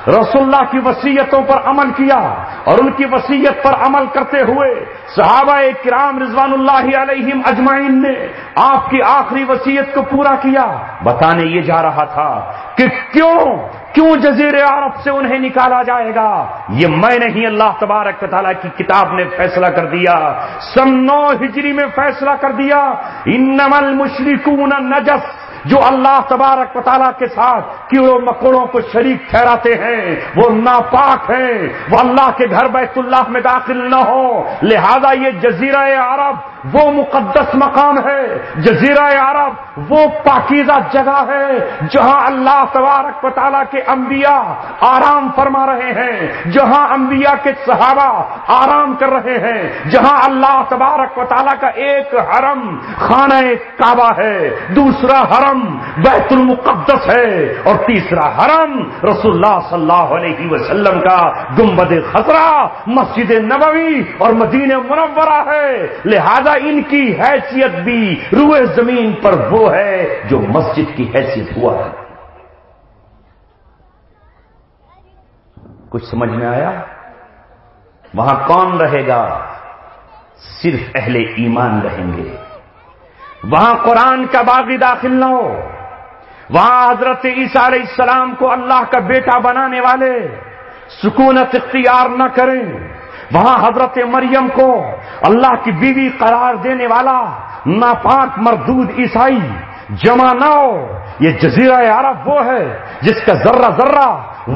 رسول اللہ کی وصیتوں پر عمل کیا، اور ان کی وصیت پر عمل کرتے ہوئے صحابہ کرام رضوان اللہ علیہم اجمعین نے آپ کی آخری وصیت کو پورا کیا۔ بتانے یہ جا رہا تھا کہ کیوں جزیرے عرب سے انہیں نکالا جائے گا، یہ میں نہیں، اللہ تبارک و تعالیٰ کی کتاب نے فیصلہ کر دیا، سن 9 ہجری میں فیصلہ کر دیا، انما المشرکون نجس، جو اللہ تبارک و تعالیٰ کے ساتھ کیڑوں مکوڑوں کو شریک ٹھہراتے ہیں وہ ناپاک ہیں، وہ اللہ کے گھر بیت اللہ میں داخل نہ ہو، لہذا یہ جزیرہ عرب وہ مقدس مقام ہے، جزیرہ عرب وہ پاکیزہ جگہ ہے جہاں اللہ تبارک و تعالیٰ کے انبیاء آرام فرما رہے ہیں، جہاں انبیاء کے صحابہ آرام کر رہے ہیں، جہاں اللہ تبارک و تعالیٰ کا ایک حرم خانہ کعبہ ہے، دوسرا حرم بیت المقدس ہے، اور تیسرا حرم رسول اللہ صلی اللہ علیہ وسلم کا گنبد خضرا مسجد نبوی اور مدینہ منورہ ہے، لہذا ان کی حیثیت بھی روئے زمین پر وہ ہے جو مسجد کی حیثیت ہوا ہے۔ کچھ سمجھ میں آیا؟ وہاں کون رہے گا؟ صرف اہل ایمان رہیں گے۔ وہاں قرآن کا باغی داخل نہ ہو، وہاں حضرت عیسیٰ علیہ السلام کو اللہ کا بیٹا بنانے والے سکونت اختیار نہ کریں، وہاں حضرت مریم کو اللہ کی بیوی قرار دینے والا ناپاک مردود عیسائی جمع نہ ہو۔ یہ جزیرہ عرب وہ ہے جس کا ذرہ ذرہ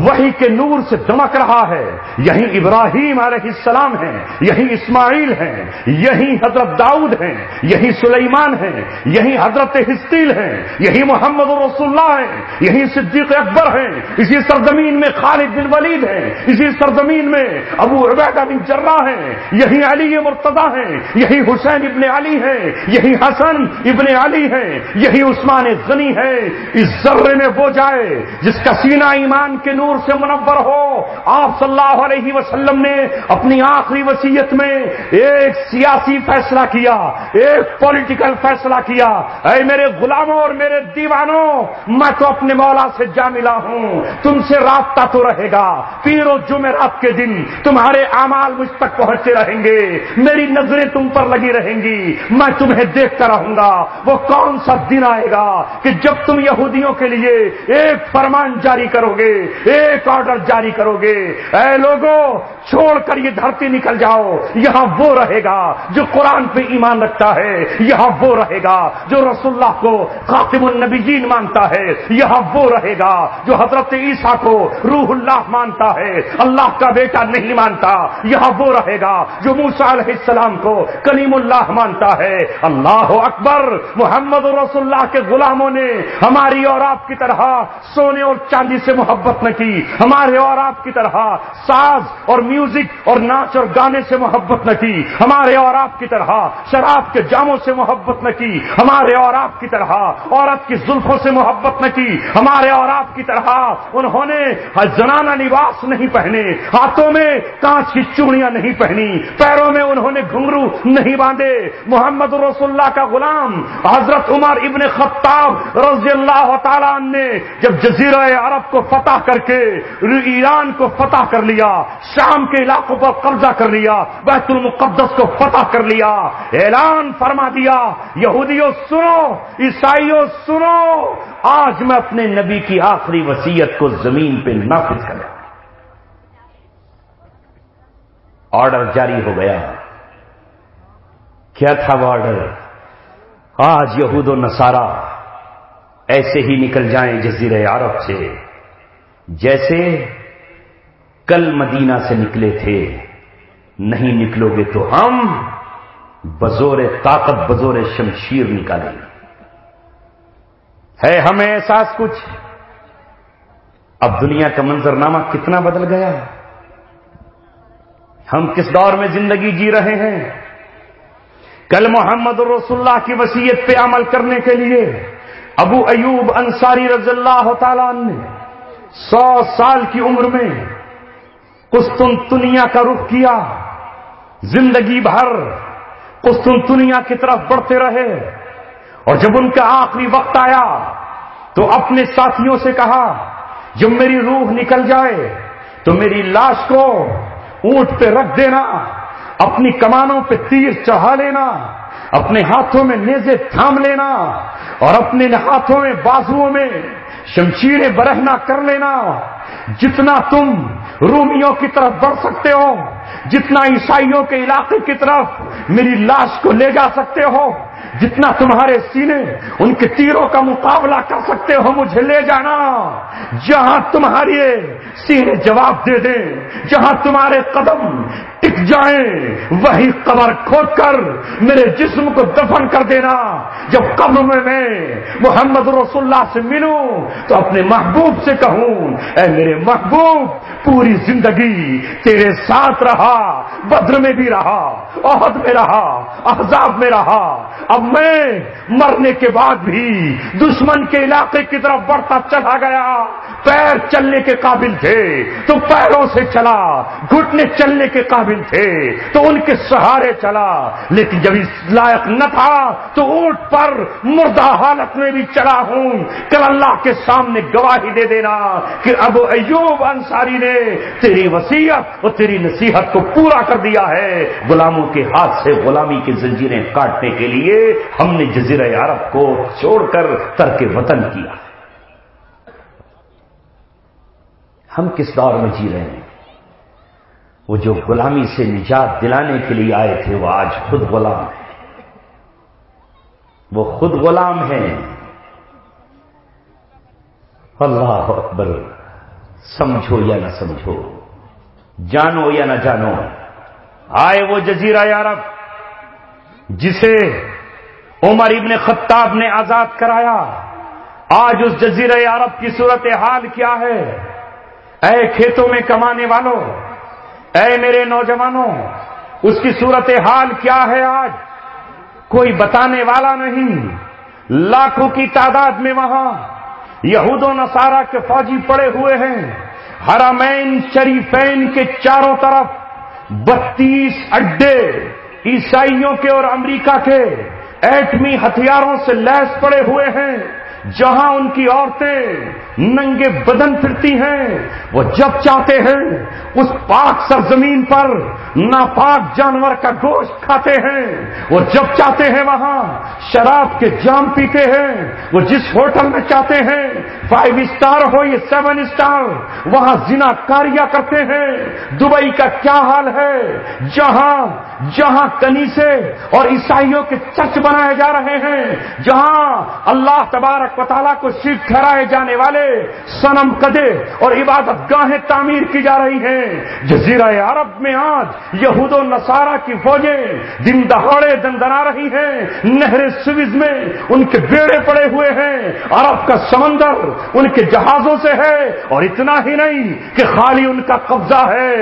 وحی کے نور سے دمک رہا ہے، یہیں ابراہیم علیہ السلام ہیں، یہیں اسماعیل ہیں، یہیں حضرت داؤد ہیں، یہیں سلیمان ہیں، یہیں حضرت حزقیل ہیں، یہیں محمد رسول اللہ ہیں، یہیں صدیق اکبر ہیں، اسی سرزمین میں خالد بن ولید ہیں، اسی سرزمین میں ابو عبیدہ بن جراح ہیں، یہیں علی مرتضیٰ ہیں، یہیں حسین ابن علی ہیں، یہیں حسن ابن علی ہیں، یہیں عثمان غنی ہے۔ اس ذرے میں وہ جائے جس کا سینہ ایمان کے نور سے منور ہو۔ آپ صلی اللہ علیہ وسلم نے اپنی آخری وصیت میں ایک سیاسی فیصلہ کیا، ایک پولیٹیکل فیصلہ کیا، اے میرے غلاموں اور میرے دیوانوں، میں تو اپنے مولا سے جا ملا ہوں، تم سے رابطہ تو رہے گا، پیر و جمعرات کے دن تمہارے اعمال مجھ تک پہنچتے رہیں گے، میری نظریں تم پر لگی رہیں گی، میں تمہیں دیکھتا رہوں گا۔ وہ کون سا دن آئے گا کہ جب تم یہودیوں کے لیے ایک فرمان جاری کرو گے، ایک آرڈر جاری کرو گے، اے لوگوں چھوڑ کر یہ دھرتی نکل جاؤ، یہاں وہ رہے گا جو قرآن پہ ایمان رکھتا ہے، یہاں وہ رہے گا جو رسول اللہ کو خاتم النبیین مانتا ہے، یہاں وہ رہے گا جو حضرت عیسیٰ کو روح اللہ مانتا ہے، اللہ کا بیٹا نہیں مانتا، یہاں وہ رہے گا جو موسیٰ علیہ السلام کو کلیم اللہ مانتا ہے۔ اللہ اکبر! محمد رسول اللہ کے غلاموں نے ہماری اور آپ کی طرح سونے اور چاندی سے محبت نہ کی، ہمارے اور آپ کی طرح ساز اور میوزک اور ناچ اور گانے سے محبت نہ کی، ہمارے اور آپ کی طرح شراب کے جاموں سے محبت نہ کی، ہمارے اور آپ کی طرح عورت کی زلفوں سے محبت نہ کی، ہمارے اور آپ کی طرح انہوں نے زنانہ لباس نہیں پہنے، ہاتھوں میں کانچ کی چوڑیاں نہیں پہنی، پیروں میں انہوں نے گھنگرو نہیں باندھے۔ محمد رسول اللہ کا غلام حضرت عمر ابن خطاب رضی اللہ تعالیٰ عنہ نے جب جزیرہ عرب کو فتح کر کے ایران کو فتح کر لیا، شام کے علاقوں پر قبضہ کر لیا، بیت المقدس کو فتح کر لیا، اعلان فرما دیا یہودیوں سنو، عیسائیوں سنو، آج میں اپنے نبی کی آخری وصیت کو زمین پہ نافذ کروں۔ آرڈر جاری ہو گیا۔ کیا تھا وہ آرڈر؟ آج یہود و نصارہ ایسے ہی نکل جائیں جزیرہ عرب سے جیسے کل مدینہ سے نکلے تھے، نہیں نکلو گے تو ہم بزور طاقت بزور شمشیر نکالیں گے۔ ہے ہمیں احساس کچھ؟ اب دنیا کا منظرنامہ کتنا بدل گیا، ہم کس دور میں زندگی جی رہے ہیں۔ کل محمد رسول اللہ کی وصیت پہ عمل کرنے کے لیے ابو ایوب انصاری رضی اللہ تعالیٰ عنہ نے 100 سال کی عمر میں قسطنطنیہ کا رخ کیا، زندگی بھر قسطنطنیہ کی طرف بڑھتے رہے، اور جب ان کا آخری وقت آیا تو اپنے ساتھیوں سے کہا جب میری روح نکل جائے تو میری لاش کو اونٹ پہ رکھ دینا، اپنی کمانوں پہ تیر چڑھا لینا، اپنے ہاتھوں میں نیزے تھام لینا اور اپنے ہاتھوں میں بازوؤں میں شمشیریں برہنہ کر لینا۔ جتنا تم رومیوں کی طرف بڑھ سکتے ہو، جتنا عیسائیوں کے علاقے کی طرف میری لاش کو لے جا سکتے ہو، جتنا تمہارے سینے ان کے تیروں کا مقابلہ کر سکتے ہو، مجھے لے جانا۔ جہاں تمہارے سینے جواب دے دیں، جہاں تمہارے قدم ٹک جائیں، وہی قبر کھود کر میرے جسم کو دفن کر دینا۔ جب قبر میں محمد رسول اللہ سے ملوں تو اپنے محبوب سے کہوں اے میرے محبوب، پوری زندگی تیرے ساتھ رہا، بدر میں بھی رہا، احد میں رہا، احزاب میں رہا، اب میں مرنے کے بعد بھی دشمن کے علاقے کی طرف بڑھتا چلا گیا۔ پیر چلنے کے قابل تھے تو پیروں سے چلا، گھٹنے چلنے کے قابل تھے تو ان کے سہارے چلا، لیکن جب اس لائق نہ تھا تو اونٹ پر مردہ حالت میں بھی چلا ہوں۔ کل اللہ کے سامنے گواہی دے دینا کہ ابو ایوب انصاری نے تیری وصیت اور تیری نصیحت کو پورا کر دیا ہے۔ غلاموں کے ہاتھ سے غلامی کی زنجیریں کاٹنے کے لیے ہم نے جزیرہ عرب کو چھوڑ کر ترک وطن کیا۔ ہم کس دور میں جی رہے ہیں؟ وہ جو غلامی سے نجات دلانے کے لیے آئے تھے وہ آج خود غلام ہیں، وہ خود غلام ہیں۔ اللہ اکبر! سمجھو یا نہ سمجھو، جانو یا نہ جانو، آئے وہ جزیرہ عرب جسے عمر ابن خطاب نے آزاد کرایا۔ آج اس جزیرہ عرب کی صورتحال کیا ہے؟ اے کھیتوں میں کمانے والوں، اے میرے نوجوانوں، اس کی صورتحال کیا ہے آج؟ کوئی بتانے والا نہیں۔ لاکھوں کی تعداد میں وہاں یہود و نصارہ کے فوجی پڑے ہوئے ہیں۔ حرمین شریفین کے چاروں طرف 32 اڈے عیسائیوں کے اور امریکہ کے ایٹمی ہتھیاروں سے لیس پڑے ہوئے ہیں، جہاں ان کی عورتیں ننگے بدن پھرتی ہیں۔ وہ جب چاہتے ہیں اس پاک سرزمین پر ناپاک جانور کا گوشت کھاتے ہیں، وہ جب چاہتے ہیں وہاں شراب کے جام پیتے ہیں، وہ جس ہوٹل میں چاہتے ہیں 5 اسٹار ہو یا 7 اسٹار وہاں زنا کاریاں کرتے ہیں۔ دبئی کا کیا حال ہے، جہاں کنیسے اور عیسائیوں کے چرچ بنائے جا رہے ہیں، جہاں اللہ تبارک و تعالیٰ کو شریک ٹھہرائے جانے والے صنم قدے اور عبادت گاہیں تعمیر کی جا رہی ہیں۔ جزیرہ عرب میں آج یہود و نصارہ کی فوجیں دن دہاڑے دندنا رہی ہیں۔ نہر سویز میں ان کے بیڑے پڑے ہوئے ہیں، عرب کا سمندر ان کے جہازوں سے ہے، اور اتنا ہی نہیں کہ خالی ان کا قبضہ ہے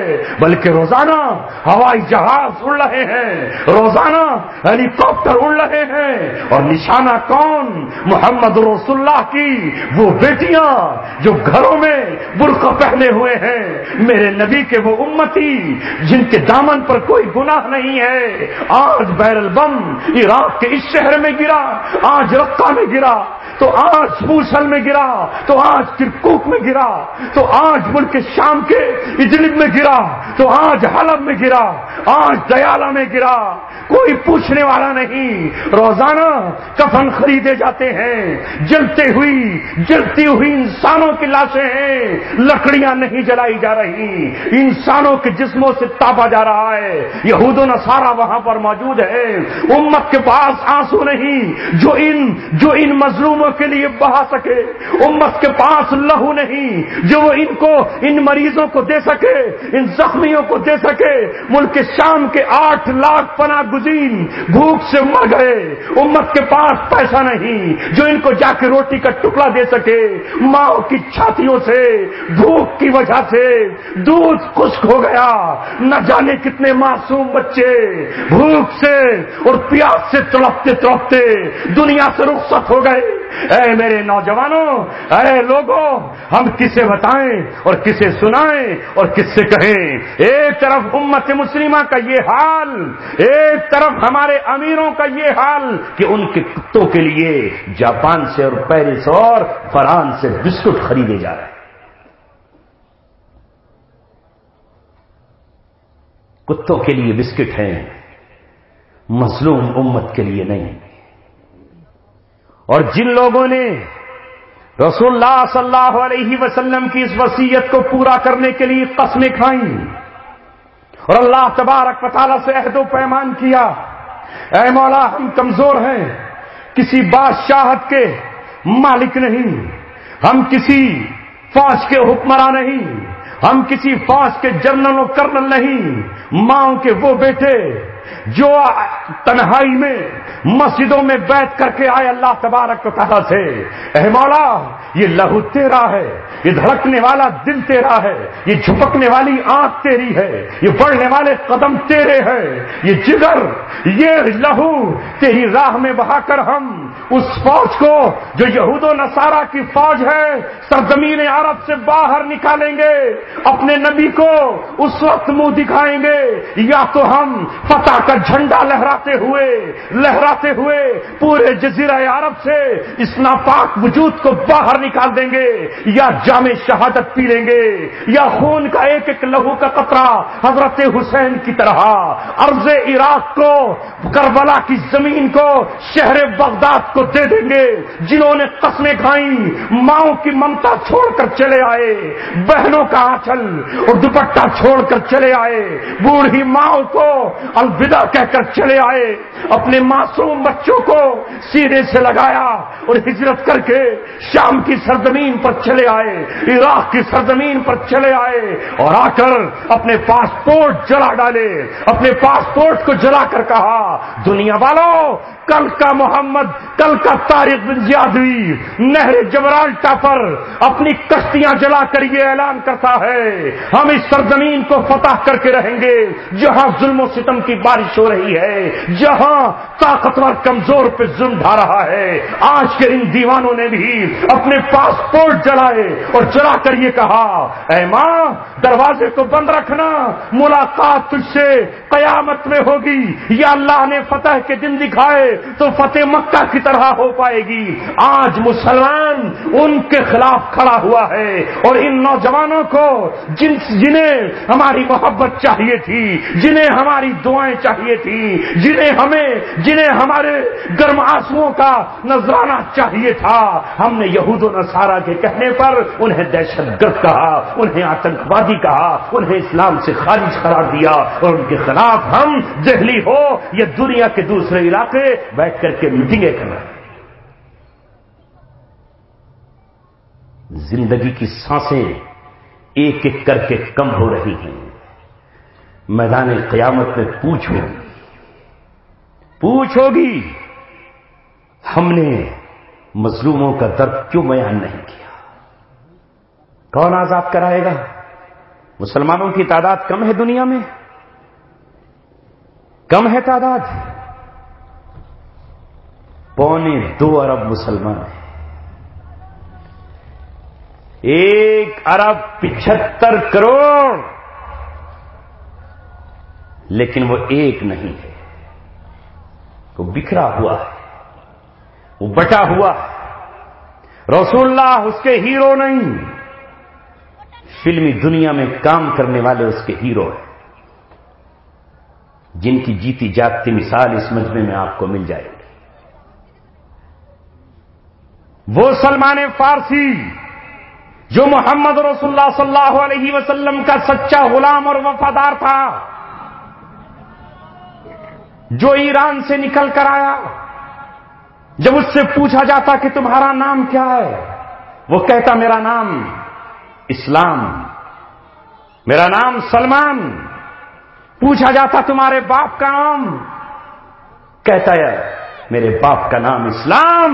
بلکہ روزانہ ہوائی جہاز اڑ رہے ہیں، روزانہ ہیلی کاپٹر اڑ رہے ہیں، اور نشانہ کون؟ محمد رسول اللہ کی وہ بیٹیاں جو گھروں میں برقع پہنے ہوئے ہیں، میرے نبی کے وہ امتی جن کے دامن پر کوئی گناہ نہیں ہے۔ آج بیرل بم عراق کے اس شہر میں گرا، آج رقہ میں گرا، تو آج موصل میں گرا، تو آج کرکوک میں گرا، تو آج ملک شام کے ادلب میں گرا، تو آج حلب میں گرا، آج دیالہ میں گرا، کوئی پوچھنے والا نہیں۔ روزانہ کفن خریدے جاتے ہیں، جلتی ہوئی انسانوں کی لاشیں ہیں، لکڑیاں نہیں جلائی جا رہی، انسانوں کے جسموں سے تاپا جا رہا ہے۔ یہود و نصارہ وہاں پر موجود ہے، امت کے پاس آنسو نہیں جو ان مظلوموں کے لیے بہا سکے، امت کے پاس لہو نہیں جو وہ ان مریضوں کو دے سکے، ان زخمیوں کو دے سکے۔ ملک شام کے 8 لاکھ پناہ گزین بھوک سے مر گئے، امت کے پاس پیسہ نہیں جو ان کو جا کے روٹی کا ٹکڑا دے سکے۔ ماں کی چھاتیوں سے بھوک کی وجہ سے دودھ خشک ہو گیا، نہ جانے کتنے معصوم بچے بھوک سے اور پیاس سے تڑپتے تڑپتے دنیا سے رخصت ہو گئے۔ اے میرے نوجوانوں، اے لوگوں، ہم کسے بتائیں اور کسے سنائیں اور کس سے کہیں؟ ایک طرف امت مسلمہ کا یہ حال، ایک طرف ہمارے امیروں کا یہ حال کہ ان کے کتوں کے لیے جاپان سے اور پیرس اور فرانس سے بسکٹ خریدے جا رہے ہیں۔ کتوں کے لیے بسکٹ ہیں، مظلوم امت کے لیے نہیں۔ اور جن لوگوں نے رسول اللہ صلی اللہ علیہ وسلم کی اس وصیت کو پورا کرنے کے لیے قسمیں کھائیں اور اللہ تبارک و تعالیٰ سے عہد و پیمان کیا، اے مولا ہم کمزور ہیں، کسی بادشاہت کے مالک نہیں، ہم کسی فوج کے حکمراں نہیں، ہم کسی فوج کے جنرل و کرنل نہیں، ماں کے وہ بیٹے جو تنہائی میں مسجدوں میں بیٹھ کر کے آئے اللہ تبارک و تعالیٰ سے، اے مولا یہ لہو تیرا ہے، یہ دھڑکنے والا دل تیرا ہے، یہ جھپکنے والی آنکھ تیری ہے، یہ بڑھنے والے قدم تیرے ہیں، یہ جگر، یہ لہو تیری راہ میں بہا کر ہم اس فوج کو جو یہود و نصارہ کی فوج ہے سرزمین عرب سے باہر نکالیں گے، اپنے نبی کو اس وقت منہ دکھائیں گے، یا تو ہم فتح کا جھنڈا لہراتے ہوئے پورے جزیرہ عرب سے اس ناپاک وجود کو باہر نکال دیں گے، یا جام شہادت پی لیں گے، یا خون کا ایک ایک لہو کا قطرہ حضرت حسین کی طرح ارض عراق کو، کربلا کی زمین کو، شہر بغداد کو دے دیں گے۔ جنہوں نے قسمیں کھائیں، ماؤں کی ممتا چھوڑ کر چلے آئے، بہنوں کا آنچل اور دوپٹہ چھوڑ کر چلے آئے، بوڑھی ماؤں کو الوداع کہہ کر چلے آئے، اپنے معصوم بچوں کو سینے سے لگایا اور ہجرت کر کے شام کی سرزمین پر چلے آئے، عراق کی سرزمین پر چلے آئے، اور آ کر اپنے پاسپورٹ جلا ڈالے، اپنے پاسپورٹ کو جلا کر کہا، دنیا والوں کل کا محمد، کل کا طارق بن زیادوی نہر جبرالٹا پر اپنی کشتیاں جلا کر یہ اعلان کرتا ہے، ہم اس سرزمین کو فتح کر کے رہیں گے جہاں ظلم و ستم کی بارش ہو رہی ہے، جہاں طاقتور کمزور پہ ظلم ڈھا رہا ہے۔ آج کے ان دیوانوں نے بھی اپنے پاسپورٹ جلائے اور جلا کر یہ کہا، اے ماں دروازے کو بند رکھنا، ملاقات تجھ سے قیامت میں ہوگی، یا اللہ نے فتح کے دن دکھائے تو فتح مکہ کی طرح ہو پائے گی۔ آج مسلمان ان کے خلاف کھڑا ہوا ہے، اور ان نوجوانوں کو جنہیں ہماری محبت چاہیے تھی، جنہیں ہماری دعائیں چاہیے تھی، جنہیں ہمارے گرم آنسوؤں کا نذرانہ چاہیے تھا، ہم نے یہود و نصارہ کے کہنے پر انہیں دہشت گرد کہا، انہیں آتنکوادی کہا، انہیں اسلام سے خارج قرار دیا، اور ان کے خلاف ہم دہلی ہو یا دنیا کے دوسرے علاقے بیٹھ کر کے میٹنگیں کر رہے ہیں۔ زندگی کی سانسیں ایک ایک کر کے کم ہو رہی ہیں، میدان قیامت میں پوچھ ہوگی ہم نے مظلوموں کا درد کیوں بیان نہیں کیا؟ کون آزاد کرائے گا؟ مسلمانوں کی تعداد کم ہے دنیا میں، کم ہے تعداد، 2.25 ارب مسلمان ہیں، 1.75 کروڑ، لیکن وہ ایک نہیں ہے، وہ بکھرا ہوا ہے، وہ بٹا ہوا ہے، رسول اللہ اس کے ہیرو نہیں، فلمی دنیا میں کام کرنے والے اس کے ہیرو ہیں، جن کی جیتی جاگتی مثال اس مجمع میں آپ کو مل جائے گی۔ وہ سلمان فارسی جو محمد رسول اللہ صلی اللہ علیہ وسلم کا سچا غلام اور وفادار تھا، جو ایران سے نکل کر آیا، جب اس سے پوچھا جاتا کہ تمہارا نام کیا ہے، وہ کہتا میرا نام اسلام، میرا نام سلمان۔ پوچھا جاتا تمہارے باپ کا نام، کہتا ہے میرے باپ کا نام اسلام،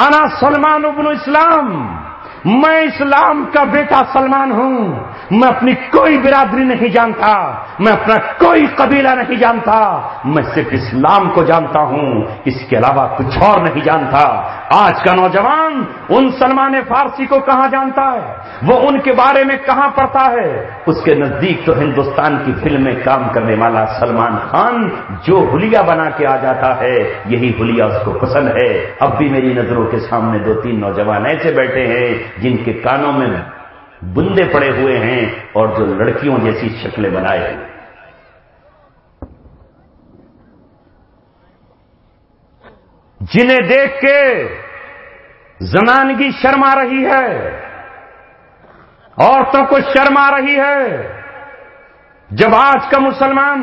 انا سلمان ابن اسلام، میں اسلام کا بیٹا سلمان ہوں۔ میں اپنی کوئی برادری نہیں جانتا، میں اپنا کوئی قبیلہ نہیں جانتا، میں صرف اسلام کو جانتا ہوں، اس کے علاوہ کچھ اور نہیں جانتا۔ آج کا نوجوان ان سلمان فارسی کو کہاں جانتا ہے؟ وہ ان کے بارے میں کہاں پڑھتا ہے؟ اس کے نزدیک تو ہندوستان کی فلم میں کام کرنے والا سلمان خان جو حلیہ بنا کے آ جاتا ہے، یہی حلیہ اس کو پسند ہے۔ اب بھی میری نظروں کے سامنے 2-3 نوجوان ایسے بیٹھے ہیں جن کے کانوں میں بندے پڑے ہوئے ہیں اور جو لڑکیوں جیسی شکلیں بنائے ہوئے، جنہیں دیکھ کے زنانگی شرم آ رہی ہے، عورتوں کو شرم آ رہی ہے۔ جب آج کا مسلمان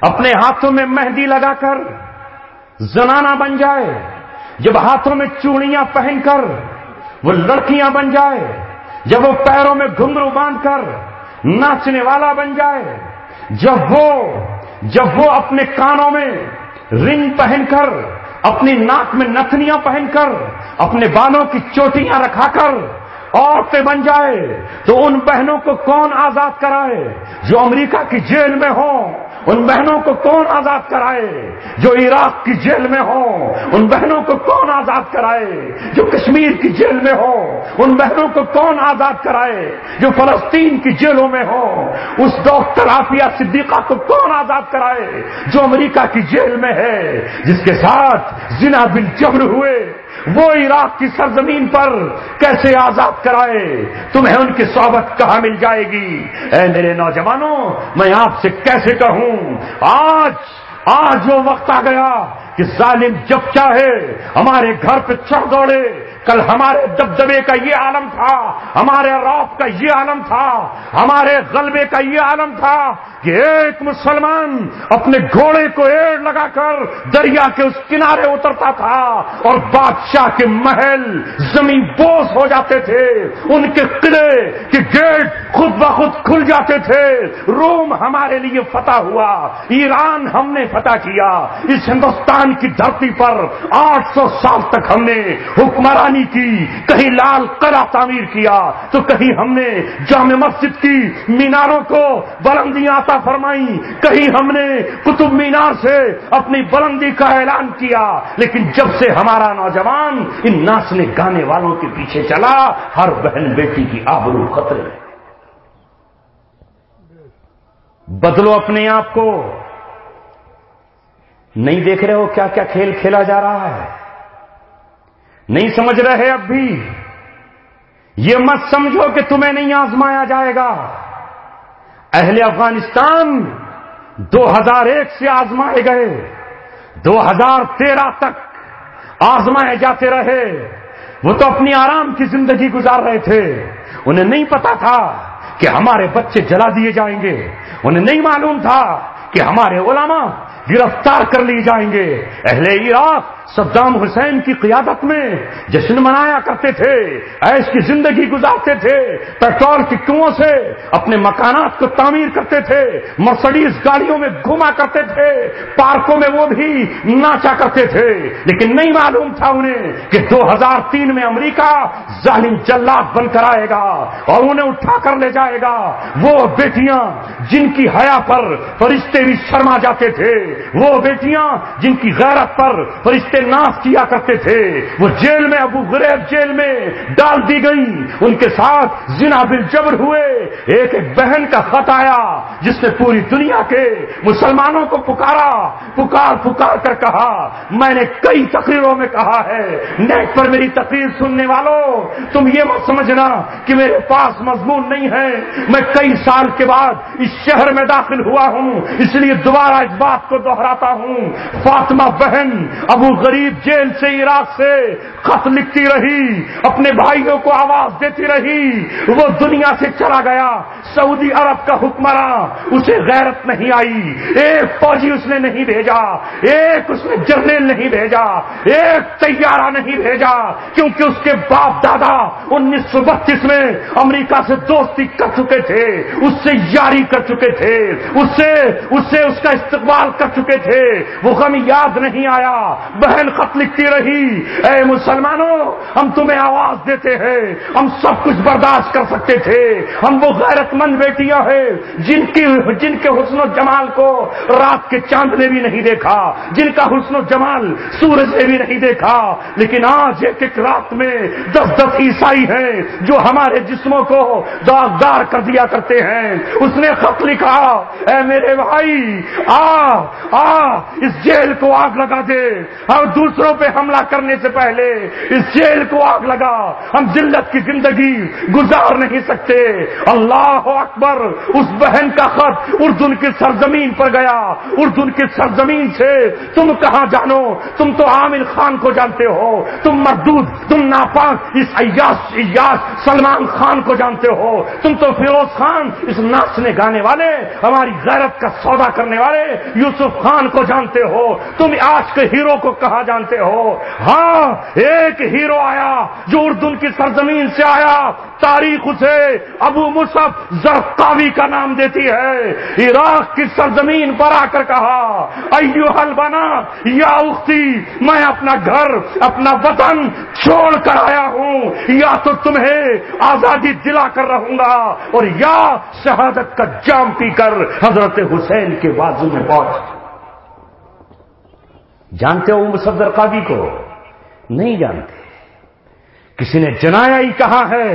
اپنے ہاتھوں میں مہندی لگا کر زنانہ بن جائے، جب ہاتھوں میں چوڑیاں پہن کر وہ لڑکیاں بن جائے، جب وہ پیروں میں گھنگرو باندھ کر ناچنے والا بن جائے، جب وہ اپنے کانوں میں رنگ پہن کر، اپنی ناک میں نتھنیاں پہن کر، اپنے بالوں کی چوٹیاں رکھا کر عورتیں بن جائے، تو ان بہنوں کو کون آزاد کرائے جو امریکہ کی جیل میں ہوں؟ ان بہنوں کو کون آزاد کرائے جو عراق کی جیل میں ہوں؟ ان بہنوں کو کون آزاد کرائے جو کشمیر کی جیل میں ہوں؟ ان بہنوں کو کون آزاد کرائے جو فلسطین کی جیلوں میں ہوں؟ اس ڈاکٹر عافیہ صدیقہ کو کون آزاد کرائے جو امریکہ کی جیل میں ہے، جس کے ساتھ زنا بالجبر ہوئے؟ وہ عراق کی سرزمین پر کیسے آزاد کرائے؟ تمہیں ان کی صحبت کہاں مل جائے گی؟ اے میرے نوجوانوں، میں آپ سے کیسے کہوں، آج وہ وقت آ گیا کہ ظالم جب چاہے ہمارے گھر پہ چڑھ دوڑے۔ کل ہمارے دبدبے کا یہ عالم تھا، ہمارے رعب کا یہ عالم تھا، ہمارے غلبے کا یہ عالم تھا کہ ایک مسلمان اپنے گھوڑے کو ایڑ لگا کر دریا کے اس کنارے اترتا تھا اور بادشاہ کے محل زمین بوس ہو جاتے تھے، ان کے قلعے کے گیٹ خود بخود کھل جاتے تھے۔ روم ہمارے لیے فتح ہوا، ایران ہم نے فتح کیا۔ اس ہندوستان کی دھرتی پر 800 سال تک ہم نے حکمرانی کی، کہیں لال قلعہ تعمیر کیا تو کہیں ہم نے جامع مسجد کی میناروں کو بلندیاں عطا فرمائی، کہیں ہم نے قطب مینار سے اپنی بلندی کا اعلان کیا۔ لیکن جب سے ہمارا نوجوان ان ناچنے گانے والوں کے پیچھے چلا، ہر بہن بیٹی کی آبرو خطرے میں۔ بدلو اپنے آپ کو۔ نہیں دیکھ رہے ہو کیا کیا کھیل کھیلا جا رہا ہے؟ نہیں سمجھ رہے اب بھی؟ یہ مت سمجھو کہ تمہیں نہیں آزمایا جائے گا۔ اہل افغانستان 2001 سے آزمائے گئے، 2013 تک آزمائے جاتے رہے۔ وہ تو اپنی آرام کی زندگی گزار رہے تھے، انہیں نہیں پتا تھا کہ ہمارے بچے جلا دیے جائیں گے، انہیں نہیں معلوم تھا کہ ہمارے علماء گرفتار کر لیے جائیں گے۔ اہل عراق صدام حسین کی قیادت میں جشن منایا کرتے تھے، عیش کی زندگی گزارتے تھے، پیٹرول کے کنووں سے اپنے مکانات کو تعمیر کرتے تھے، مرسڈیز گاڑیوں میں گھوما کرتے تھے، پارکوں میں وہ بھی ناچا کرتے تھے۔ لیکن نہیں معلوم تھا انہیں کہ 2003 میں امریکہ ظالم جلاد بن کر آئے گا اور انہیں اٹھا کر لے جائے گا۔ وہ بیٹیاں جن کی حیا پر فرشتے بھی شرما جاتے تھے، وہ بیٹیاں جن کی غیرت پر فرشتے بیٹے ناز کیا کرتے تھے، وہ جیل میں، ابو غریب جیل میں ڈال دی گئی، ان کے ساتھ زنا بالجبر ہوئے۔ ایک بہن کا خط آیا جس نے پوری دنیا کے مسلمانوں کو پکار کر کہا، میں نے کئی تقریروں میں کہا ہے، نیٹ پر میری تقریر سننے والوں، تم یہ مت سمجھنا کہ میرے پاس مضمون نہیں ہے، میں کئی سال کے بعد اس شہر میں داخل ہوا ہوں، اس لیے دوبارہ اس بات کو دہراتا ہوں۔ فاطمہ بہن ابو غریب جیل سے، عراق سے خط لکھتی رہی، اپنے بھائیوں کو آواز دیتی رہی، وہ دنیا سے چلا گیا، سعودی عرب کا حکمراں، اسے غیرت نہیں آئی، ایک فوجی اس نے نہیں بھیجا، ایک اس نے جرنیل نہیں بھیجا، ایک طیارہ نہیں بھیجا، کیونکہ اس کے باپ دادا 1932 میں امریکہ سے دوستی کر چکے تھے، اس سے یاری کر چکے تھے، اس کا استقبال کر چکے تھے، وہ غم یاد نہیں آیا۔ بہن خط لکھتی رہی، اے مسلمانوں، ہم تمہیں آواز دیتے ہیں، ہم سب کچھ برداشت کر سکتے تھے، ہم وہ غیرت مند بیٹیاں ہیں جن کے حسن و جمال کو رات کے چاند نے بھی نہیں دیکھا، جن کا حسن و جمال سورج نے بھی نہیں دیکھا، لیکن آج ایک رات میں 10 عیسائی ہیں جو ہمارے جسموں کو داغدار کر دیا کرتے ہیں۔ اس نے خط لکھا، اے میرے بھائی، اس جیل کو آگ لگا دے، اور دوسروں پہ حملہ کرنے سے پہلے اس جیل کو آگ لگا، ہم ذلت کی زندگی گزار نہیں سکتے۔ اللہ اکبر۔ اس بہن کا خط اردن کی سرزمین پر گیا، اردن کی سرزمین سے تم کہاں جانو، تم تو عامر خان کو جانتے ہو، تم مردود، تم ناپاک اس عیاش سلمان خان کو جانتے ہو، تم تو فیروز خان، اس ناچنے گانے والے، ہماری غیرت کا سودا کرنے والے یوسف خان کو جانتے ہو، تم آج کے ہیرو کو کہاں جانتے ہو؟ ہاں، ایک ہیرو آیا جو اردن کی سرزمین سے آیا، تاریخ اسے ابو مصعب زرقاوی کا نام دیتی ہے۔ عراق کی سرزمین پر آ کر کہا، ایھا البنات یا اختی، میں اپنا گھر، اپنا وطن چھوڑ کر آیا ہوں، یا تو تمہیں آزادی دلا کر رہوں گا اور یا شہادت کا جام پی کر حضرت حسین کے بازو میں پہنچ۔ جانتے ہو مصعب زرقاوی کو؟ نہیں جانتے۔ کسی نے جنایا ہی کہا ہے؟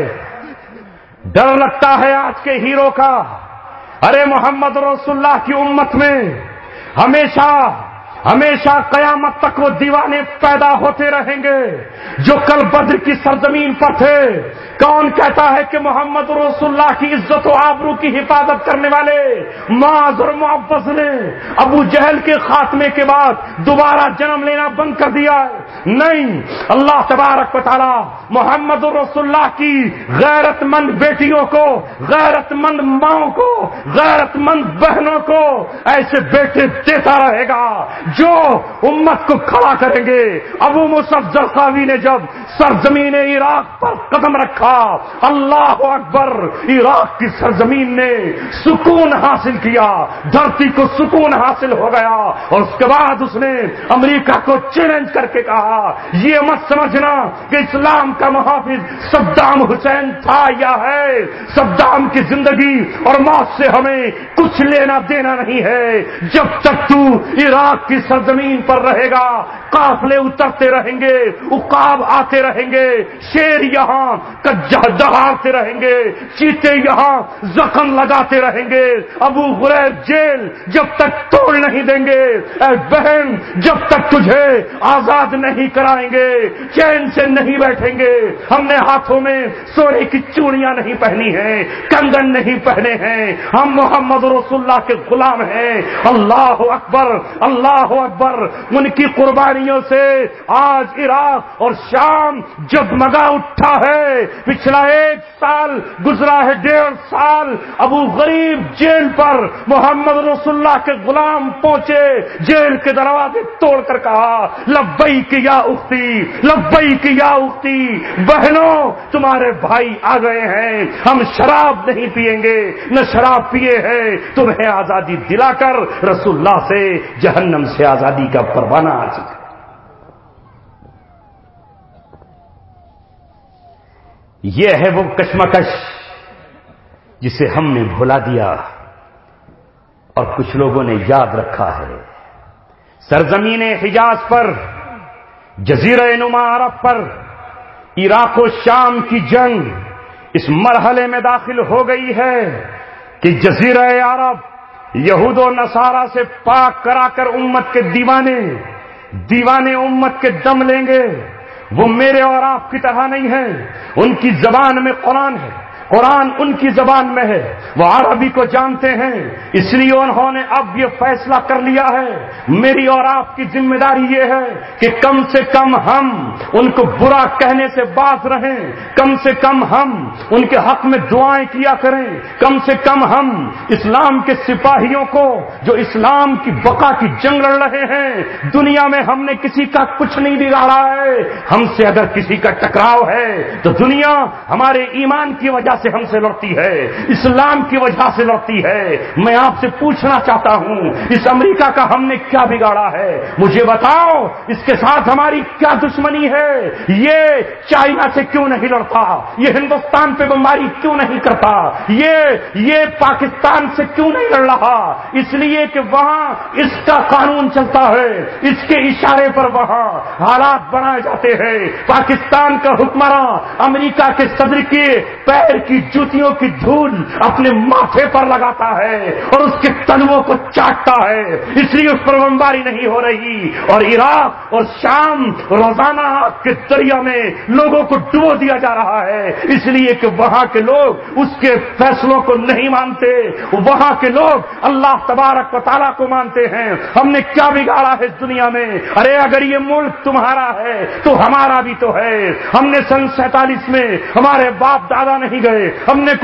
ڈر لگتا ہے آج کے ہیرو کا۔ ارے محمد رسول اللہ کی امت میں ہمیشہ قیامت تک وہ دیوانے پیدا ہوتے رہیں گے جو کل بدر کی سرزمین پر تھے۔ کون کہتا ہے کہ محمد رسول اللہ کی عزت و آبرو کی حفاظت کرنے والے معاذ اور معوذ نے ابو جہل کے خاتمے کے بعد دوبارہ جنم لینا بند کر دیا ہے؟ نہیں، اللہ تبارک و تعالی محمد رسول اللہ کی غیرت مند بیٹیوں کو، غیرت مند ماؤں کو، غیرت مند بہنوں کو ایسے بیٹے دیتا رہے گا جو امت کو کھڑا کریں گے۔ ابو مصعب زرقاوی نے جب سرزمین عراق پر قدم رکھا، اللہ اکبر، عراق کی سرزمین نے سکون حاصل کیا، دھرتی کو سکون حاصل ہو گیا، اور اس کے بعد اس نے امریکہ کو چیلنج کر کے کہا، یہ مت سمجھنا کہ اسلام کا محافظ صدام حسین تھا یا ہے، صدام کی زندگی اور موت سے ہمیں کچھ لینا دینا نہیں ہے، جب تک تو عراق کی سرزمین پر رہے گا قافلے اترتے رہیں گے، عقاب آتے رہیں گے، شیر یہاں دہاڑتے رہیں گے، چیتے یہاں زخم لگاتے رہیں گے، ابو غریب جیل جب تک توڑ نہیں دیں گے، اے بہن جب تک تجھے آزاد نہیں کرائیں گے چین سے نہیں بیٹھیں گے۔ ہم نے ہاتھوں میں سونے کی چوڑیاں نہیں پہنی ہیں، کنگن نہیں پہنے ہیں، ہم محمد رسول اللہ کے غلام ہیں۔ اللہ اکبر، اللہ اکبر۔ ان کی قربانیوں سے آج عراق اور شام جگمگا اٹھا ہے۔ پچھلا 1 سال گزرا ہے، 1.5 سال ابو غریب جیل پر محمد رسول اللہ کے غلام پہنچے، جیل کے دروازے توڑ کر کہا، لبیک یا اختی، لبیک یا اختی، بہنوں تمہارے بھائی آ گئے ہیں، ہم شراب نہیں پیئیں گے، نہ شراب پیے ہیں، تمہیں آزادی دلا کر رسول اللہ سے جہنم سے آزادی کا پروانہ حاصل کر۔ یہ ہے وہ کشمکش جسے ہم نے بھلا دیا اور کچھ لوگوں نے یاد رکھا ہے۔ سرزمین حجاز پر جزیرہ نما عرب پر عراق و شام کی جنگ اس مرحلے میں داخل ہو گئی ہے کہ جزیرہ عرب یہود و نصارہ سے پاک کرا کر امت کے دیوانے امت کے دم لیں گے. وہ میرے اور آپ کی طرح نہیں ہیں. ان کی زبان میں قرآن ہے، قرآن ان کی زبان میں ہے، وہ عربی کو جانتے ہیں. اس لیے انہوں نے اب یہ فیصلہ کر لیا ہے، میری اور آپ کی ذمہ داری یہ ہے کہ کم سے کم ہم ان کو برا کہنے سے باز رہیں، کم سے کم ہم ان کے حق میں دعائیں کیا کریں، کم سے کم ہم اسلام کے سپاہیوں کو جو اسلام کی بقا کی جنگ لڑ رہے ہیں، دنیا میں ہم نے کسی کا کچھ نہیں بگاڑا ہے. ہم سے اگر کسی کا ٹکراؤ ہے تو دنیا ہمارے ایمان کی وجہ سے ہم سے لڑتی ہے، اسلام کی وجہ سے لڑتی ہے. میں آپ سے پوچھنا چاہتا ہوں، اس امریکہ کا ہم نے کیا بگاڑا ہے؟ مجھے بتاؤ، اس کے ساتھ ہماری کیا دشمنی ہے؟ یہ چائنا سے کیوں نہیں لڑتا؟ یہ ہندوستان پہ بمباری کیوں نہیں کرتا؟ یہ پاکستان سے کیوں نہیں لڑ رہا؟ اس لیے کہ وہاں اس کا قانون چلتا ہے، اس کے اشارے پر وہاں حالات بنائے جاتے ہیں. پاکستان کا حکمراں امریکہ کے صدر کے پیر کی جوتیوں کی دھول اپنے ماتھے پر لگاتا ہے اور اس کے تنووں کو چاٹتا ہے. اس لیے اس پر بمباری نہیں ہو رہی. اور عراق اور شام روزانہ آگ کے دریا میں لوگوں کو ڈبو دیا جا رہا ہے، اس لیے کہ وہاں کے لوگ اس کے فیصلوں کو نہیں مانتے. وہاں کے لوگ اللہ تبارک و تعالیٰ کو مانتے ہیں. ہم نے کیا بگاڑا ہے اس دنیا میں؟ ارے اگر یہ ملک تمہارا ہے تو ہمارا بھی تو ہے. ہم نے سن 47 میں ہمارے باپ دادا نہیں گئے. ہم میں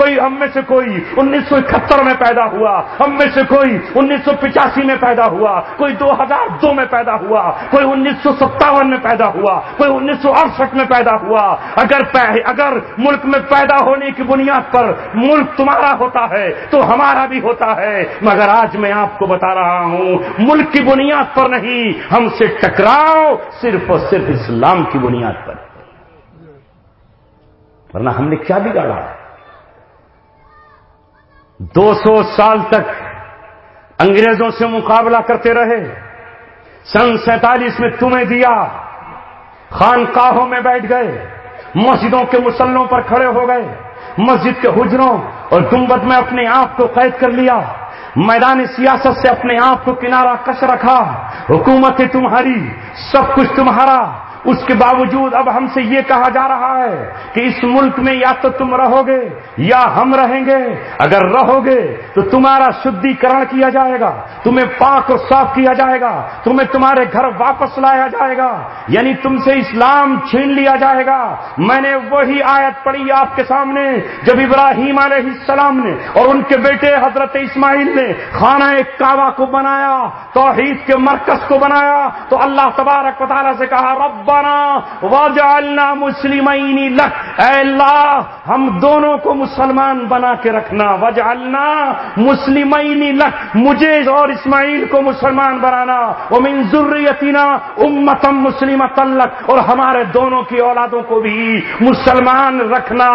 سے کوئی 1971 میں پیدا ہوا، ہم میں سے کوئی 1985 میں پیدا ہوا، کوئی 2002 میں پیدا ہوا، کوئی 1957 میں پیدا ہوا، کوئی 1968 میں پیدا ہوا. اگر ملک میں پیدا ہونے کی بنیاد پر ملک تمہارا ہوتا ہے تو ہمارا بھی ہوتا ہے. مگر آج میں آپ کو بتا رہا ہوں، ملک کی بنیاد پر نہیں، ہم سے ٹکراؤ صرف اور صرف اسلام کی بنیاد پر. ورنہ ہم نے کیا بگاڑا؟ 200 سال تک انگریزوں سے مقابلہ کرتے رہے. سن 47 میں تمہیں دیا، خانقاہوں میں بیٹھ گئے، مسجدوں کے مصلوں پر کھڑے ہو گئے، مسجد کے حجروں اور گنبد میں اپنے آپ کو قید کر لیا، میدان سیاست سے اپنے آپ کو کنارہ کش رکھا. حکومتیں تمہاری، سب کچھ تمہارا. اس کے باوجود اب ہم سے یہ کہا جا رہا ہے کہ اس ملک میں یا تو تم رہو گے یا ہم رہیں گے. اگر رہو گے تو تمہارا شدھی کرن کیا جائے گا، تمہیں پاک اور صاف کیا جائے گا، تمہیں تمہارے گھر واپس لایا جائے گا، یعنی تم سے اسلام چھین لیا جائے گا. میں نے وہی آیت پڑھی آپ کے سامنے جب ابراہیم علیہ السلام نے اور ان کے بیٹے حضرت اسماعیل نے خانہ کعبہ کو بنایا، توحید کے مرکز کو بنایا، تو اللہ تبارک و تعالیٰ سے کہا ربنا وجعلنا مسلمین لک، اے اللہ ہم دونوں کو مسلمان بنا کے رکھنا. وجعلنا مسلمین لک، مجھے اور اسماعیل کو مسلمان بنانا. ومن ذریتنا امتا مسلمتا لک، اور ہمارے دونوں کی اولادوں کو بھی مسلمان رکھنا.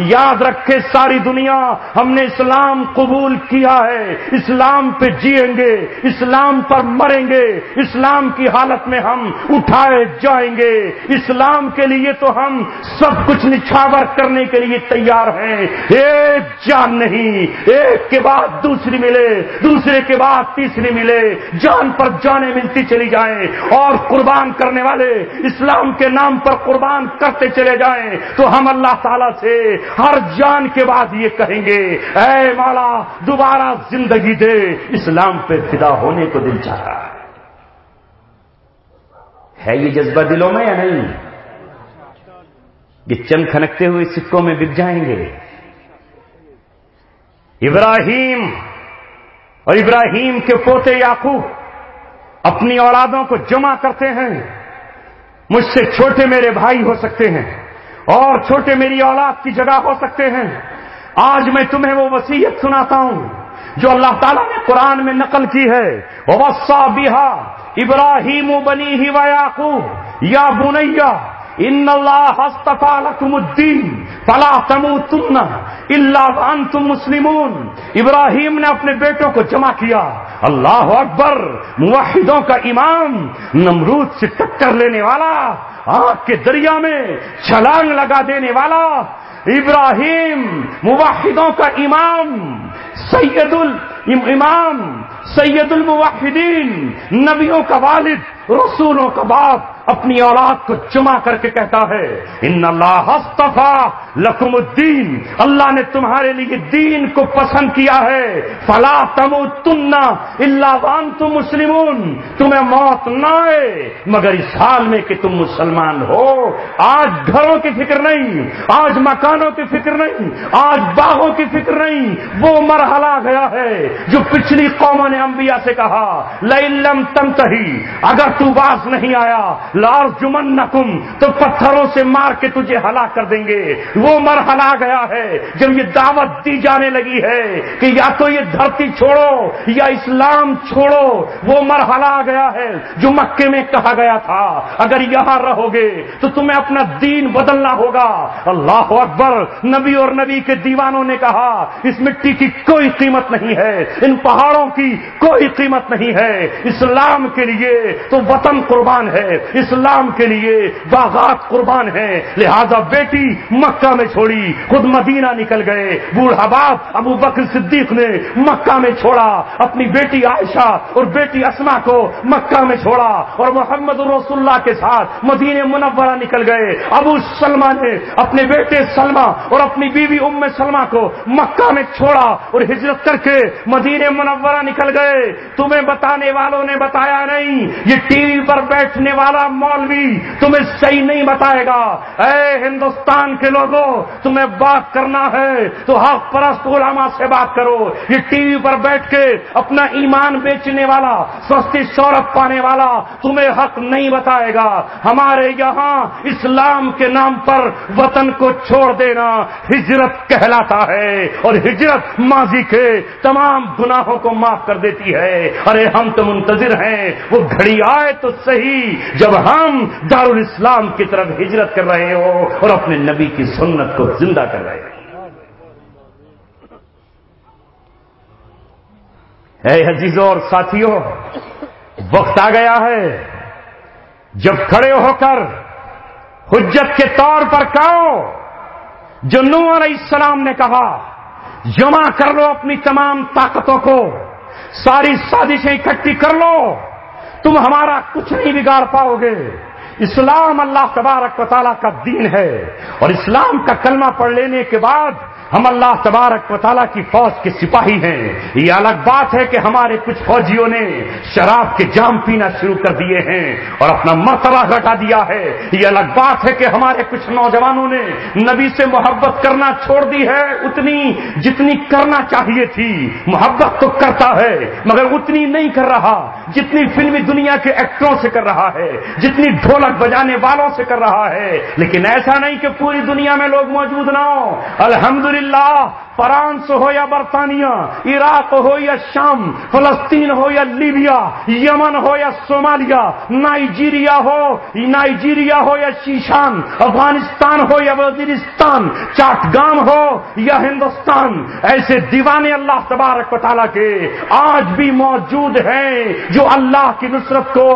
یاد رکھے ساری دنیا، ہم نے اسلام قبول کیا ہے، اسلام پہ جیئیں گے، اسلام پر مریں گے، اسلام کی حالت میں ہم اٹھائے جائیں گے. اسلام کے لیے تو ہم سب کچھ نچھاور کرنے کے لیے تیار ہیں. ایک جان نہیں، ایک کے بعد دوسری ملے، دوسرے کے بعد تیسری ملے، جان پر جانیں ملتی چلی جائیں اور قربان کرنے والے اسلام کے نام پر قربان کرتے چلے جائیں تو ہم اللہ تعالیٰ سے ہر جان کے بعد یہ کہیں گے اے مولا دوبارہ زندگی دے. اسلام پہ فدا ہونے کو دل چاہتا ہے یہ جذبہ دلوں میں یا نہیں؟ یہ چند کھنکتے ہوئے سکوں میں بک جائیں گے. ابراہیم اور ابراہیم کے پوتے یعقوب اپنی اولادوں کو جمع کرتے ہیں. مجھ سے چھوٹے میرے بھائی ہو سکتے ہیں اور چھوٹے میری اولاد کی جگہ ہو سکتے ہیں. آج میں تمہیں وہ وصیت سناتا ہوں جو اللہ تعالیٰ نے قرآن میں نقل کی ہے. وَوَصَّى بِهَا ابراہیم بنیہ ویعقوب یا بنیہ ان اللہ اصطفیٰ لکم الدین فلا تموتن الا وانتم مسلمون. ابراہیم نے اپنے بیٹوں کو جمع کیا. اللہ اکبر، موحدوں کا امام، نمرود سے ٹکر لینے والا آگ کے دریا میں چھلانگ لگا دینے والا ابراہیم موحدوں کا امام، سید الموحدین، نبیوں کا والد، رسولوں کا باپ، اپنی اولاد کو جمع کر کے کہتا ہے ان اللہ اصطفیٰ لکم الدین، اللہ نے تمہارے لیے دین کو پسند کیا ہے، فلا تموتن الا وانتم مسلمون، تمہیں موت نہ آئے مگر اس حال میں کہ تم مسلمان ہو۔ آج گھروں کی فکر نہیں، آج مکانوں کی فکر نہیں، آج باغوں کی فکر نہیں، وہ مرحلہ آ گیا ہے جو پچھلی قوموں نے انبیاء سے کہا لئن لم تنتہی، اگر تو باز نہیں آیا لارجمنکم، تو پتھروں سے مار کے تجھے ہلاک کر دیں گے۔ وہ مرحلہ آ گیا ہے جب یہ دعوت دی جانے لگی ہے کہ یا تو یہ دھرتی چھوڑو یا اسلام چھوڑو۔ وہ مرحلہ آ گیا ہے جو مکے میں کہا گیا تھا اگر یہاں رہو گے تو تمہیں اپنا دین بدلنا ہوگا۔ اللہ اکبر، نبی اور نبی کے دیوانوں نے کہا اس مٹی کی کوئی قیمت نہیں ہے، ان پہاڑوں کی کوئی قیمت نہیں ہے، اسلام کے لیے تو وطن قربان ہے، اسلام کے لیے باغات قربان ہیں۔ لہذا بیٹی مکہ میں چھوڑی، خود مدینہ نکل گئے۔ بوڑھا باپ ابو بکر صدیق نے مکہ میں چھوڑا، اپنی بیٹی عائشہ اور بیٹی اسما کو مکہ میں چھوڑا اور محمد رسول اللہ کے ساتھ مدینہ منورہ نکل گئے۔ ابو سلمہ نے اپنے بیٹے سلمہ اور اپنی بیوی ام سلمہ کو مکہ میں چھوڑا اور ہجرت کر کے مدینہ منورہ نکل گئے۔ تمہیں بتانے والوں نے بتایا نہیں، یہ ٹی وی پر بیٹھنے والا مولوی تمہیں صحیح نہیں بتائے گا۔ اے ہندوستان کے لوگوں، تمہیں بات کرنا ہے تو حق پرست علماء سے بات کرو۔ یہ ٹی وی پر بیٹھ کے اپنا ایمان بیچنے والا، سستی شہرت پانے والا تمہیں حق نہیں بتائے گا۔ ہمارے یہاں اسلام کے نام پر وطن کو چھوڑ دینا ہجرت کہلاتا ہے، اور ہجرت ماضی کے تمام گناہوں کو معاف کر دیتی ہے۔ ارے ہم تو منتظر ہیں وہ گھڑی آئے تو صحیح جب ہم دارالاسلام کی طرف ہجرت کر رہے ہو اور اپنے نبی کی سنت کو زندہ کر رہے ہو۔ اے عزیزوں اور ساتھیوں، وقت آ گیا ہے جب کھڑے ہو کر حجت کے طور پر کہو جو نوح علیہ السلام نے کہا، جمع کر لو اپنی تمام طاقتوں کو، ساری سازشیں اکٹھی کر لو، تم ہمارا کچھ نہیں بگاڑ پاؤ گے۔ اسلام اللہ تبارک و تعالیٰ کا دین ہے، اور اسلام کا کلمہ پڑھ لینے کے بعد ہم اللہ تبارک و تعالیٰ کی فوج کے سپاہی ہیں۔ یہ الگ بات ہے کہ ہمارے کچھ فوجیوں نے شراب کے جام پینا شروع کر دیے ہیں اور اپنا مرتبہ گھٹا دیا ہے۔ یہ الگ بات ہے کہ ہمارے کچھ نوجوانوں نے نبی سے محبت کرنا چھوڑ دی ہے، اتنی جتنی کرنا چاہیے تھی۔ محبت تو کرتا ہے مگر اتنی نہیں کر رہا جتنی فلمی دنیا کے ایکٹروں سے کر رہا ہے، جتنی ڈھولک بجانے والوں سے کر رہا ہے۔ لیکن ایسا نہیں کہ پوری دنیا میں لوگ موجود نہ ہوں۔ الحمدللہ، فرانس ہو یا برطانیہ، عراق ہو یا شام، فلسطین ہو یا لیبیا، یمن ہو یا صومالیہ، نائجیریا ہو یا شیشان، افغانستان ہو یا وزیرستان، چاٹگام ہو یا ہندوستان، ایسے دیوانے اللہ تبارک و تعالیٰ کے آج بھی موجود ہیں جو اللہ کی نصرت کو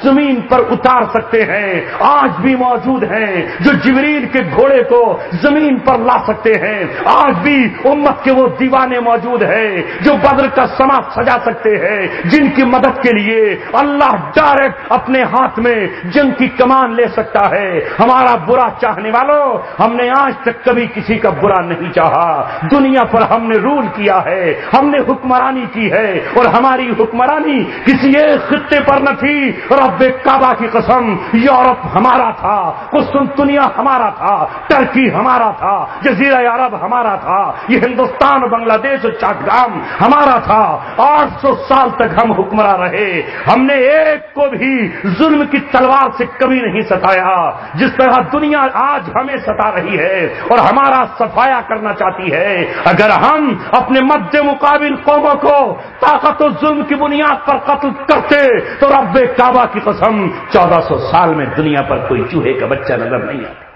زمین پر اتار سکتے ہیں۔ آج بھی موجود ہیں جو جبریل کے گھوڑے کو زمین پر لا سکتے ہیں۔ آج بھی امت کے وہ دیوانے موجود ہیں جو بدر کا سما سجا سکتے ہیں، جن کی مدد کے لیے اللہ ڈائریکٹ اپنے ہاتھ میں جنگ کی کمان لے سکتا ہے۔ ہمارا برا چاہنے والوں، ہم نے آج تک کبھی کسی کا برا نہیں چاہا۔ دنیا پر ہم نے رول کیا ہے، ہم نے حکمرانی کی ہے، اور ہماری حکمرانی کسی ایک خطے پر نہ تھی۔ رب کعبہ کی قسم، یورپ ہمارا تھا، قسطنطنیہ ہمارا تھا، ترکی ہمارا تھا، جزیرہ عرب ہمارا تھا، یہ ہندوستان اور بنگلہ دیش اور چاٹگام ہمارا تھا۔ 800 سال تک ہم حکمراں رہے، ہم نے ایک کو بھی ظلم کی تلوار سے کبھی نہیں ستایا جس طرح دنیا آج ہمیں ستا رہی ہے اور ہمارا صفایا کرنا چاہتی ہے۔ اگر ہم اپنے مد مقابل قوموں کو طاقت و ظلم کی بنیاد پر قتل کرتے تو رب کعبہ کی قسم 1400 سال میں دنیا پر کوئی چوہے کا بچہ نظر نہیں آتا۔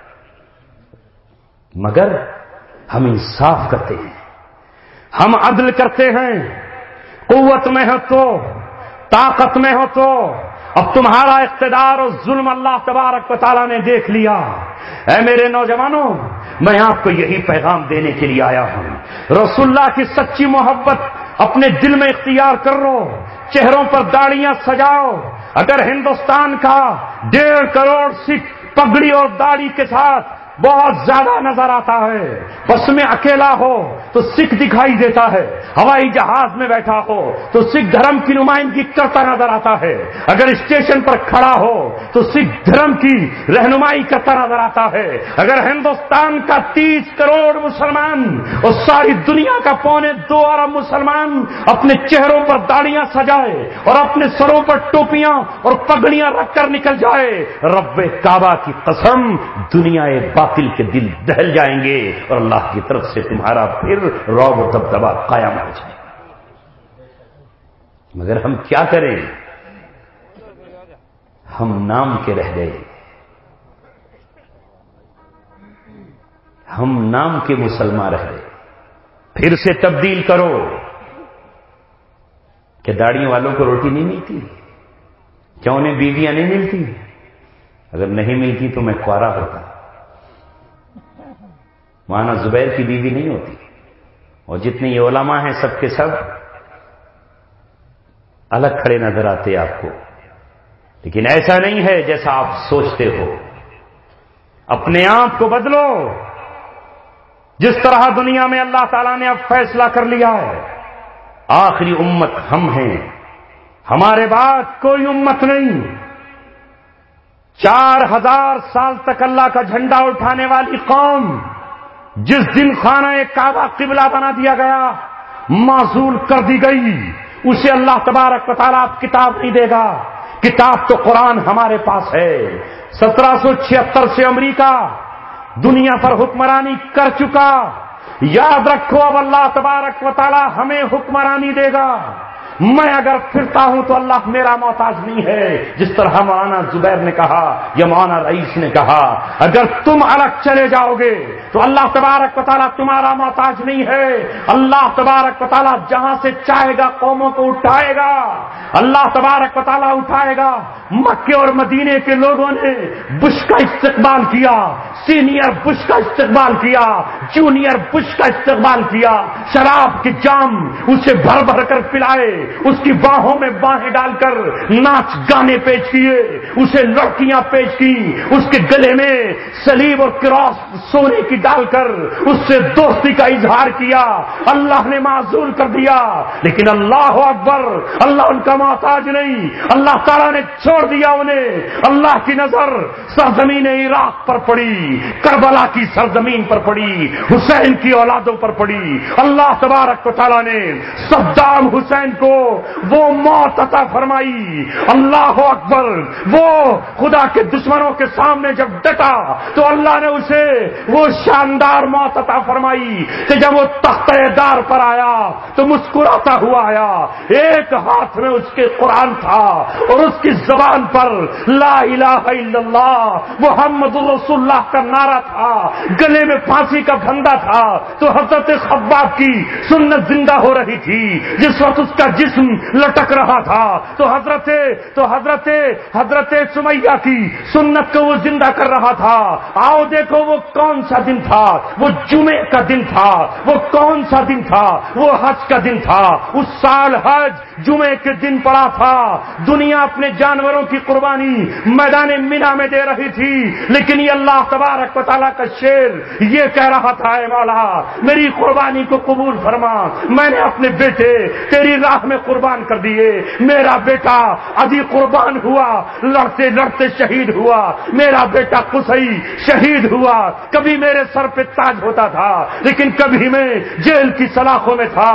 مگر ہم انصاف کرتے ہیں، ہم عدل کرتے ہیں، قوت میں ہو تو، طاقت میں ہو تو، اب تمہارا اقتدار اور ظلم اللہ تبارک و تعالیٰ نے دیکھ لیا۔ اے میرے نوجوانوں، میں آپ کو یہی پیغام دینے کے لیے آیا ہوں، رسول اللہ کی سچی محبت اپنے دل میں اختیار کر لو، چہروں پر داڑیاں سجاؤ۔ اگر ہندوستان کا 1.5 کروڑ سکھ پگڑی اور داڑھی کے ساتھ بہت زیادہ نظر آتا ہے، بس میں اکیلا ہو تو سکھ دکھائی دیتا ہے، ہوائی جہاز میں بیٹھا ہو تو سکھ دھرم کی نمائندگی کرتا نظر آتا ہے، اگر اسٹیشن پر کھڑا ہو تو سکھ دھرم کی رہنمائی کرتا نظر آتا ہے، اگر ہندوستان کا 30 کروڑ مسلمان اور ساری دنیا کا 1.25 ارب مسلمان اپنے چہروں پر داڑیاں سجائے اور اپنے سروں پر ٹوپیاں اور پگڑیاں رکھ کر نکل جائے، رب کعبہ کی قسم دنیا باطل کے دل دہل جائیں گے اور اللہ کی طرف سے تمہارا پھر رعب و دبدبا قائم ہو جائے گا۔ مگر ہم کیا کریں؟ ہم نام کے رہ گئے، ہم نام کے مسلمان رہ گئے۔ پھر سے تبدیل کرو کہ داڑیوں والوں کو روٹی نہیں ملتی؟ کیا انہیں بیویاں نہیں ملتی؟ اگر نہیں ملتی تو میں کوارا ہوتا۔ مولانا زبیر کی بیوی نہیں ہوتی، اور جتنے یہ علماء ہیں سب کے سب الگ کھڑے نظر آتے آپ کو، لیکن ایسا نہیں ہے جیسا آپ سوچتے ہو۔ اپنے آپ کو بدلو، جس طرح دنیا میں اللہ تعالیٰ نے اب فیصلہ کر لیا ہے، آخری امت ہم ہیں، ہمارے بعد کوئی امت نہیں۔ 4000 سال تک اللہ کا جھنڈا اٹھانے والی قوم جس دن خانہ کعبہ قبلہ بنا دیا گیا، معزول کر دی گئی، اسے اللہ تبارک و تعالیٰ اب کتاب نہیں دے گا۔ کتاب تو قرآن ہمارے پاس ہے۔ 1776 سے امریکہ دنیا پر حکمرانی کر چکا، یاد رکھو اب اللہ تبارک و تعالیٰ ہمیں حکمرانی دے گا۔ میں اگر پھرتا ہوں تو اللہ میرا محتاج نہیں ہے، جس طرح مولانا زبیر نے کہا یا مولانا رئیس نے کہا، اگر تم الگ چلے جاؤ گے تو اللہ تبارک و تعالیٰ تمہارا محتاج نہیں ہے۔ اللہ تبارک و تعالیٰ جہاں سے چاہے گا قوموں کو اٹھائے گا، اللہ تبارک و تعالیٰ اٹھائے گا۔ مکے اور مدینے کے لوگوں نے بش کا استقبال کیا، سینئر بش کا استقبال کیا، جونیئر بش کا استقبال کیا، شراب کے جام اسے بھر بھر کر پلائے، اس کی باہوں میں باہیں ڈال کر ناچ گانے پیش کیے، اسے لڑکیاں پیش کی، اس کے گلے میں صلیب اور کراس سونے کی ڈال کر اس سے دوستی کا اظہار کیا۔ اللہ نے معزول کر دیا، لیکن اللہ اکبر، اللہ ان کا محتاج نہیں۔ اللہ تعالیٰ نے چھوڑ دیا انہیں۔ اللہ کی نظر سرزمین عراق پر پڑی، کربلا کی سرزمین پر پڑی، حسین کی اولادوں پر پڑی۔ اللہ تبارک و تعالیٰ نے صدام حسین کو وہ موت عطا فرمائی۔ اللہ اکبر، وہ خدا کے دشمنوں کے سامنے جب ڈٹا تو اللہ نے اسے وہ شاندار موت عطا فرمائی کہ جب وہ تختہ دار پر آیا تو مسکراتا ہوا آیا، ایک ہاتھ میں اس کے قرآن تھا اور اس کی زبان پر لا الہ الا اللہ محمد رسول اللہ کا نعرہ تھا، گلے میں پھانسی کا پھندا تھا۔ تو حضرت خباب کی سنت زندہ ہو رہی تھی، جس وقت اس کا جسم لٹک رہا تھا تو حضرت سمیہ کی سنت کو وہ زندہ کر رہا تھا۔ آؤ دیکھو وہ کون سا دن تھا، وہ جمعے کا دن تھا۔ وہ کون سا دن تھا؟ وہ حج کا دن تھا۔ اس سال حج جمعے کے دن پڑا تھا۔ دنیا اپنے جانوروں کی قربانی میدان مینا میں دے رہی تھی، لیکن یہ اللہ تبارک و تعالیٰ کا شیر یہ کہہ رہا تھا، اے مولا میری قربانی کو قبول فرما، میں نے اپنے بیٹے تیری راہ میں قربان کر دیے۔ میرا بیٹا ابھی قربان ہوا، لڑتے لڑتے شہید ہوا۔ میرا بیٹا قصی شہید ہوا، کبھی میرے سر پہ تاج ہوتا تھا، لیکن کبھی میں جیل کی سلاخوں میں تھا۔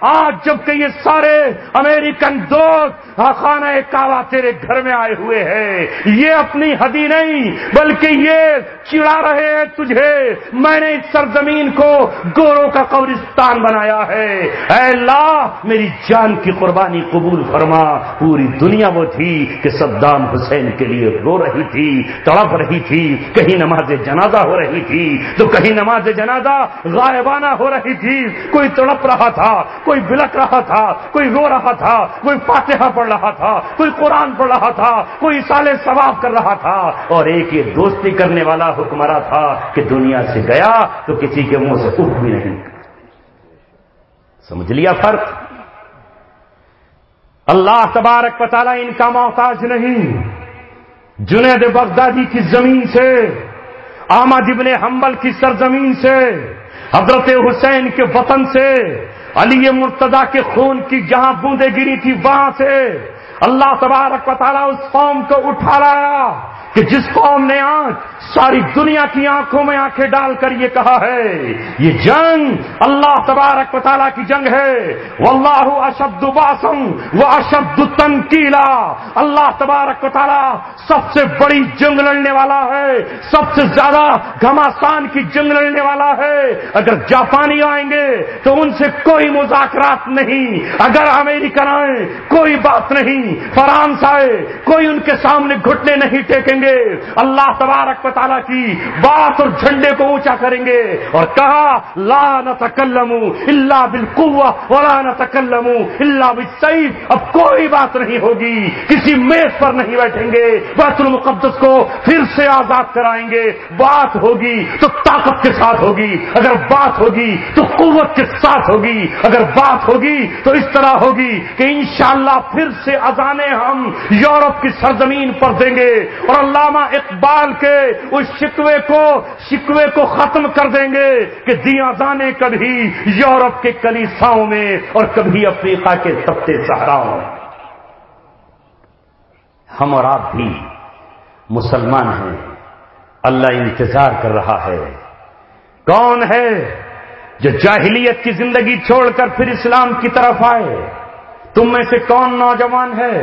آج جبکہ یہ سارے امریکن دوست خانہ کعبہ تیرے گھر میں آئے ہوئے ہیں، یہ اپنی ہدی نہیں بلکہ یہ چڑا رہے ہیں تجھے، میں نے اس سرزمین کو گوروں کا قبرستان بنایا ہے۔ اے اللہ میری جان کی قربانی قبول فرما۔ پوری دنیا وہ تھی کہ صدام حسین کے لیے رو رہی تھی، تڑپ رہی تھی۔ کہیں نماز جنازہ ہو رہی تھی تو کہیں نماز جنازہ غائبانہ ہو رہی تھی۔ کوئی تڑپ رہا تھا، کوئی بلک رہا تھا، کوئی رو رہا تھا، کوئی فاتحہ پڑھ رہا تھا، کوئی قرآن پڑھ رہا تھا، کوئی اصالہ ثواب کر رہا تھا، اور ایک یہ دوستی کرنے والا حکمراں تھا کہ دنیا سے گیا تو کسی کے منہ سے اف بھی نہیں۔ سمجھ لیا فرق؟ اللہ تبارک و تعالی ان کا محتاج نہیں۔ جنید بغدادی کی زمین سے، احمد ابن حنبل کی سرزمین سے، حضرت حسین کے وطن سے، علی مرتضیٰ کے خون کی جہاں بوندیں گری تھی وہاں سے اللہ تبارک و تعالی اس قوم کو اٹھا لایا کہ جس قوم نے آج ساری دنیا کی آنکھوں میں آنکھیں ڈال کر یہ کہا ہے یہ جنگ اللہ تبارک و تعالیٰ کی جنگ ہے، واللہ اشد باسا واشد تنکیلا، اللہ تبارک و تعالیٰ سب سے بڑی جنگ لڑنے والا ہے، سب سے زیادہ گھماسان کی جنگ لڑنے والا ہے۔ اگر جاپانی آئیں گے تو ان سے کوئی مذاکرات نہیں، اگر امریکن آئے کوئی بات نہیں، فرانس آئے کوئی ان کے سامنے گھٹنے نہیں ٹیکیں گے، اللہ تبارک و تعالیٰ کی بات اور جھنڈے کو اونچا کریں گے۔ اور کہا لا نتکلم الا بالقوہ ولا نتکلم الا بالسیف، اب کوئی بات نہیں ہوگی، کسی میز پر نہیں بیٹھیں گے، بیت المقدس کو پھر سے آزاد کرائیں گے، بات ہوگی تو طاقت کے ساتھ ہوگی، اگر بات ہوگی تو قوت کے ساتھ ہوگی، اگر بات ہوگی تو اس طرح ہوگی کہ انشاءاللہ پھر سے اذانیں ہم یورپ کی سرزمین پر دیں گے اور علامہ اقبال کے اس شکوے کو ختم کر دیں گے کہ دی اذانیں کبھی یورپ کے کلیساؤں میں اور کبھی افریقہ کے تپتے صحراؤں میں۔ ہم اور آپ بھی مسلمان ہیں، اللہ انتظار کر رہا ہے۔ کون ہے جو جاہلیت کی زندگی چھوڑ کر پھر اسلام کی طرف آئے؟ تم میں سے کون نوجوان ہے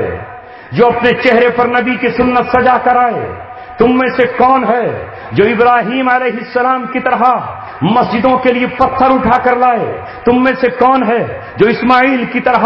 جو اپنے چہرے پر نبی کی سنت سجا کر آئے؟ تم میں سے کون ہے جو ابراہیم علیہ السلام کی طرح مسجدوں کے لیے پتھر اٹھا کر لائے؟ تم میں سے کون ہے جو اسماعیل کی طرح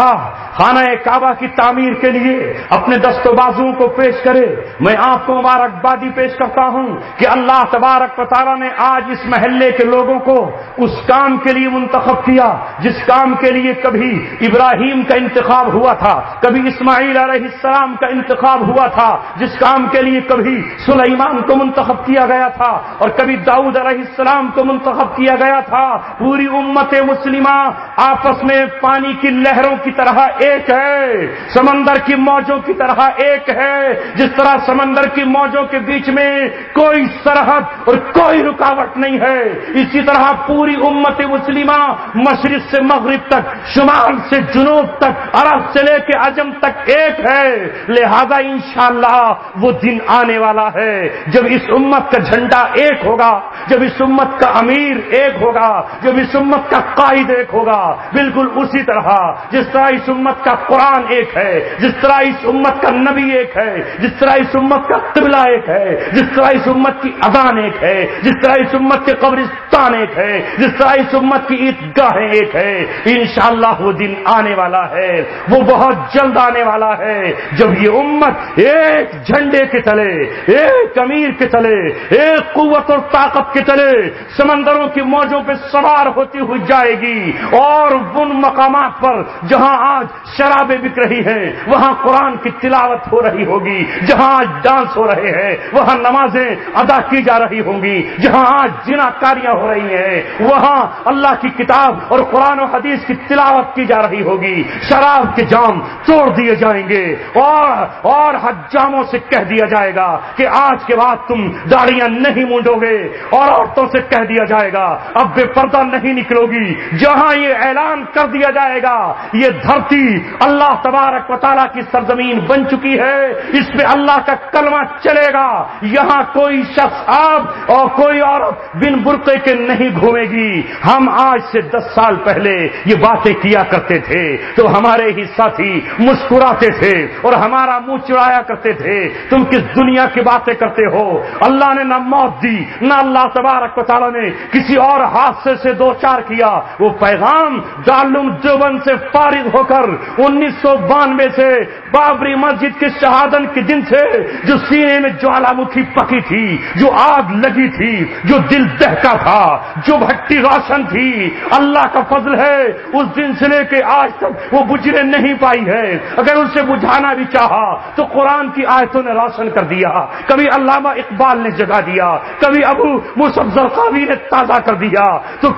خانہ کعبہ کی تعمیر کے لیے اپنے دست و بازوؤں کو پیش کرے؟ میں آپ کو مبارکبادی پیش کرتا ہوں کہ اللہ تبارک و تعالیٰ نے آج اس محلے کے لوگوں کو اس کام کے لیے منتخب کیا جس کام کے لیے کبھی ابراہیم کا انتخاب ہوا تھا، کبھی اسماعیل علیہ السلام کا انتخاب ہوا تھا، جس کام کے لیے کبھی سلیمان کو منتخب کیا گیا تھا اور کبھی داؤد علیہ السلام کو منتخب کیا گیا تھا۔ پوری امت مسلمہ آپس میں پانی کی لہروں کی طرح ایک ہے، سمندر کی موجوں کی طرح ایک ہے۔ جس طرح سمندر کی موجوں کے بیچ میں کوئی سرحد اور کوئی رکاوٹ نہیں ہے، اسی طرح پوری امت مسلمہ مشرق سے مغرب تک، شمال سے جنوب تک، عرب سے لے کے عجم تک ایک ہے۔ لہذا انشاءاللہ وہ دن آنے والا ہے جب اس امت کا جھنڈا ایک ہوگا، جب اس امت کا امیر ایک ہوگا، جب اس امت کا قائد ایک ہوگا، بالکل اسی طرح جس طرح اس امت کا قرآن ایک ہے، جس طرح اس امت کا نبی ایک ہے، جس طرح اس امت کا قبلہ ایک ہے، جس طرح اس امت کی اذان ایک ہے، جس طرح اس امت کے قبرستان ایک ہے، جس طرح اس امت کی عیدگاہیں ایک ہے۔ انشاءاللہ وہ دن آنے والا ہے، وہ بہت جلد آنے والا ہے جب یہ امت ایک جھنڈے کے تلے، ایک امیر کے تلے، ایک قوت اور طاقت کے تلے سمندروں کی موجوں پہ سوار ہوتی ہوئی جائے گی، اور ان مقامات پر جہاں آج شرابیں بک رہی ہیں وہاں قرآن کی تلاوت ہو رہی ہوگی، جہاں آج ڈانس ہو رہے ہیں وہاں نمازیں ادا کی جا رہی ہوں گی، جہاں آج زناکاریاں ہو رہی ہیں وہاں اللہ کی کتاب اور قرآن و حدیث کی تلاوت کی جا رہی ہوگی۔ شراب کے جام توڑ دیے جائیں گے اور حجاموں سے کہہ دیا جائے گا کہ آج کے بعد تم داڑیاں نہیں مونڈو گے، اور عورتوں سے کہہ دیا جائے گا اب بے پردہ نہیں نکلو گی۔ جہاں یہ اعلان کر دیا جائے گا یہ دھرتی اللہ تبارک و تعالیٰ کی سرزمین بن چکی ہے، اس پہ اللہ کا کلمہ چلے گا، یہاں کوئی شخص آپ اور کوئی عورت بن برقعے کے نہیں گھومے گی. ہم آج سے 10 سال پہلے یہ باتیں کیا کرتے تھے تو ہمارے ہی ساتھی مسکراتے تھے اور ہمارا منہ چڑھایا کرتے تھے. تم کس دنیا کی باتیں کرتے ہو؟ اللہ نے نہ موت دی، نہ اللہ تبارک و تعالیٰ نے کسی اور حادثے سے دو چار کیا. وہ پیغام دارالعلوم دیوبند سے فارغ ہو کر 1992 سے بابری مسجد کے شہادت کے دن سے جو سینے میں جوالا مکھی پکی تھی، جو آگ لگی تھی، جو دل دہکا تھا، جو بھٹی روشن تھی، اللہ کا فضل ہے اس دن سے لے کے آج تک وہ بجھنے نہیں پائی ہے. اگر اسے بجھانا بھی چاہا تو قرآن کی آیتوں نے روشن کر دیا. کبھی علامہ اقبال نے جگا دیا، کبھی ابو مصعب زرقاوی نے تازہ کر دیا، تو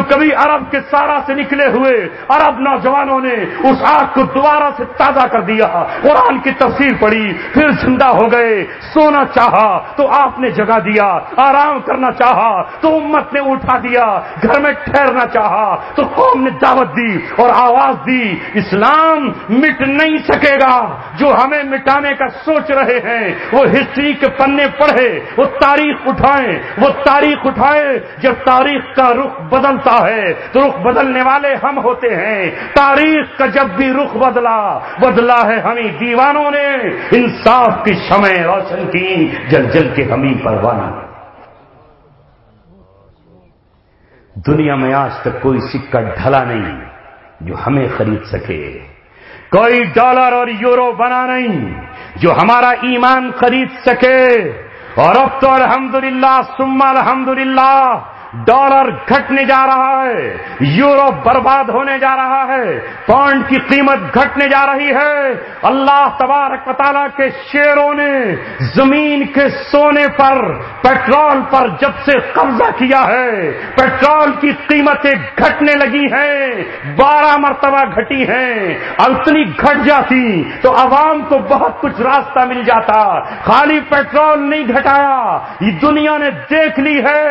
کبھی عرب کے سارا سے نکلے ہوئے عرب نوجوانوں نے اس آگ کو دوبارہ سے تازہ کر دیا. قرآن کی تفسیر پڑھی، پھر زندہ ہو گئے. سونا چاہا تو آپ نے جگا دیا، آرام کرنا چاہا تو امت نے اٹھا دیا، گھر میں ٹھہرنا چاہا تو قوم نے دعوت دی اور آواز دی. اسلام مٹ نہیں سکے گا. جو ہمیں مٹانے کا سوچ رہے ہیں وہ ہسٹری کے پنے پڑھے، وہ تاریخ اٹھائے. جب تاریخ کا رخ بدلتا ہے تو رخ بدلنے والے ہم ہوتے ہیں. تاریخ کا جب بھی رخ بدلا ہے ہمیں دیوانوں نے. انصاف کی شمع روشن کی، جل جل کے ہمیں پروانہ. دنیا میں آج تک کوئی سکہ ڈھلا نہیں جو ہمیں خرید سکے. کوئی ڈالر اور یورو بنا نہیں جو ہمارا ایمان خرید سکے. اور اب تو الحمدللہ ثم الحمدللہ ڈالر گھٹنے جا رہا ہے، یورو برباد ہونے جا رہا ہے، پاؤنڈ کی قیمت گھٹنے جا رہی ہے. اللہ تبارک و تعالیٰ کے شیروں نے زمین کے سونے پر، پیٹرول پر جب سے قبضہ کیا ہے، پیٹرول کی قیمتیں گھٹنے لگی ہیں. 12 مرتبہ گھٹی ہیں. اتنی گھٹ جاتی تو عوام کو بہت کچھ راستہ مل جاتا. خالی پیٹرول نہیں گھٹایا، یہ دنیا نے دیکھ لی ہے.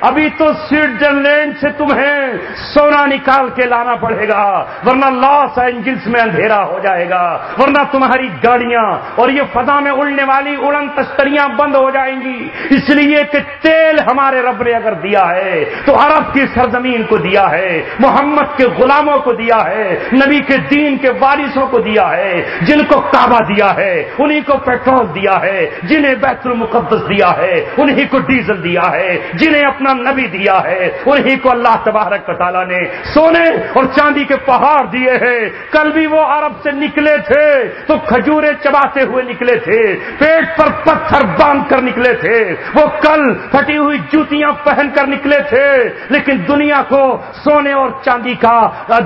ابھی تو سوئٹزرلینڈ سے تمہیں سونا نکال کے لانا پڑے گا، ورنہ لاس اینجلس میں اندھیرا ہو جائے گا، ورنہ تمہاری گاڑیاں اور یہ فضا میں اڑنے والی اڑن تشتریاں بند ہو جائیں گی. اس لیے کہ تیل ہمارے رب نے اگر دیا ہے تو عرب کی سرزمین کو دیا ہے، محمد کے غلاموں کو دیا ہے، نبی کے دین کے وارثوں کو دیا ہے. جن کو کعبہ دیا ہے انہی کو پیٹرول دیا ہے، جنہیں بیت المقدس دیا ہے انہی کو ڈیزل دیا ہے، جنہیں اپنا نبی دیا ہے انہی کو اللہ تبارک و تعالیٰ نے سونے اور چاندی کے پہاڑ دیے ہیں. کل بھی وہ عرب سے نکلے تھے تو کھجورے چباتے ہوئے نکلے تھے، پیٹ پر پتھر باندھ کر نکلے تھے. وہ کل پھٹی ہوئی جوتیاں پہن کر نکلے تھے، لیکن دنیا کو سونے اور چاندی کا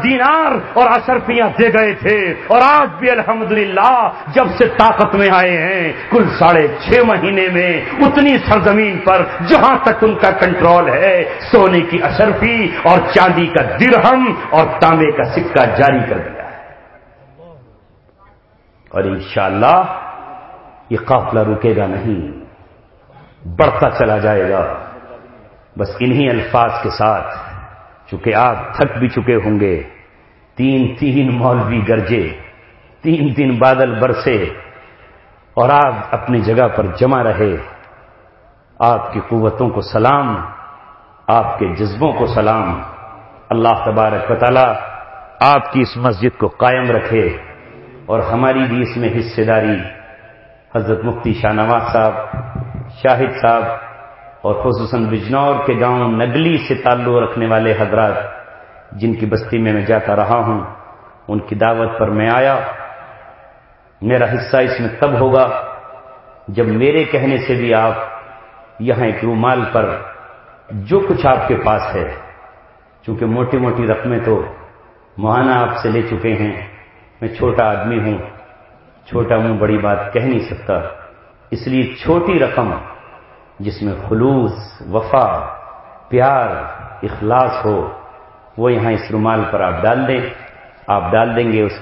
دینار اور اشرفیاں دے گئے تھے. اور آج بھی الحمدللہ جب سے طاقت میں آئے ہیں کل 6.5 مہینے میں اتنی سرزمین پر جہاں تک ان کا کنٹرول ہے سونے کی اشرفی اور چاندی کا درہم اور تانبے کا سکہ جاری کر دیا ہے. اور انشاءاللہ یہ قافلہ رکے گا نہیں، بڑھتا چلا جائے گا. بس انہی الفاظ کے ساتھ، چونکہ آپ تھک بھی چکے ہوں گے، 3 مولوی گرجے، 3 بادل برسے اور آپ اپنی جگہ پر جمع رہے. آپ کی قوتوں کو سلام، آپ کے جذبوں کو سلام. اللہ تبارک و تعالی آپ کی اس مسجد کو قائم رکھے اور ہماری بھی اس میں حصے داری. حضرت مفتی شاہ نواز صاحب، شاہد صاحب اور خصوصاً بجنور کے گاؤں نگلی سے تعلق رکھنے والے حضرات جن کی بستی میں جاتا رہا ہوں، ان کی دعوت پر میں آیا. میرا حصہ اس میں تب ہوگا جب میرے کہنے سے بھی آپ یہاں ایک رومال پر جو کچھ آپ کے پاس ہے، چونکہ موٹی موٹی رقمیں تو مولانا آپ سے لے چکے ہیں، میں چھوٹا آدمی ہوں، چھوٹا منہ بڑی بات کہہ نہیں سکتا، اس لیے چھوٹی رقم جس میں خلوص، وفا، پیار، اخلاص ہو وہ یہاں اس رومال پر آپ ڈال دیں گے. اس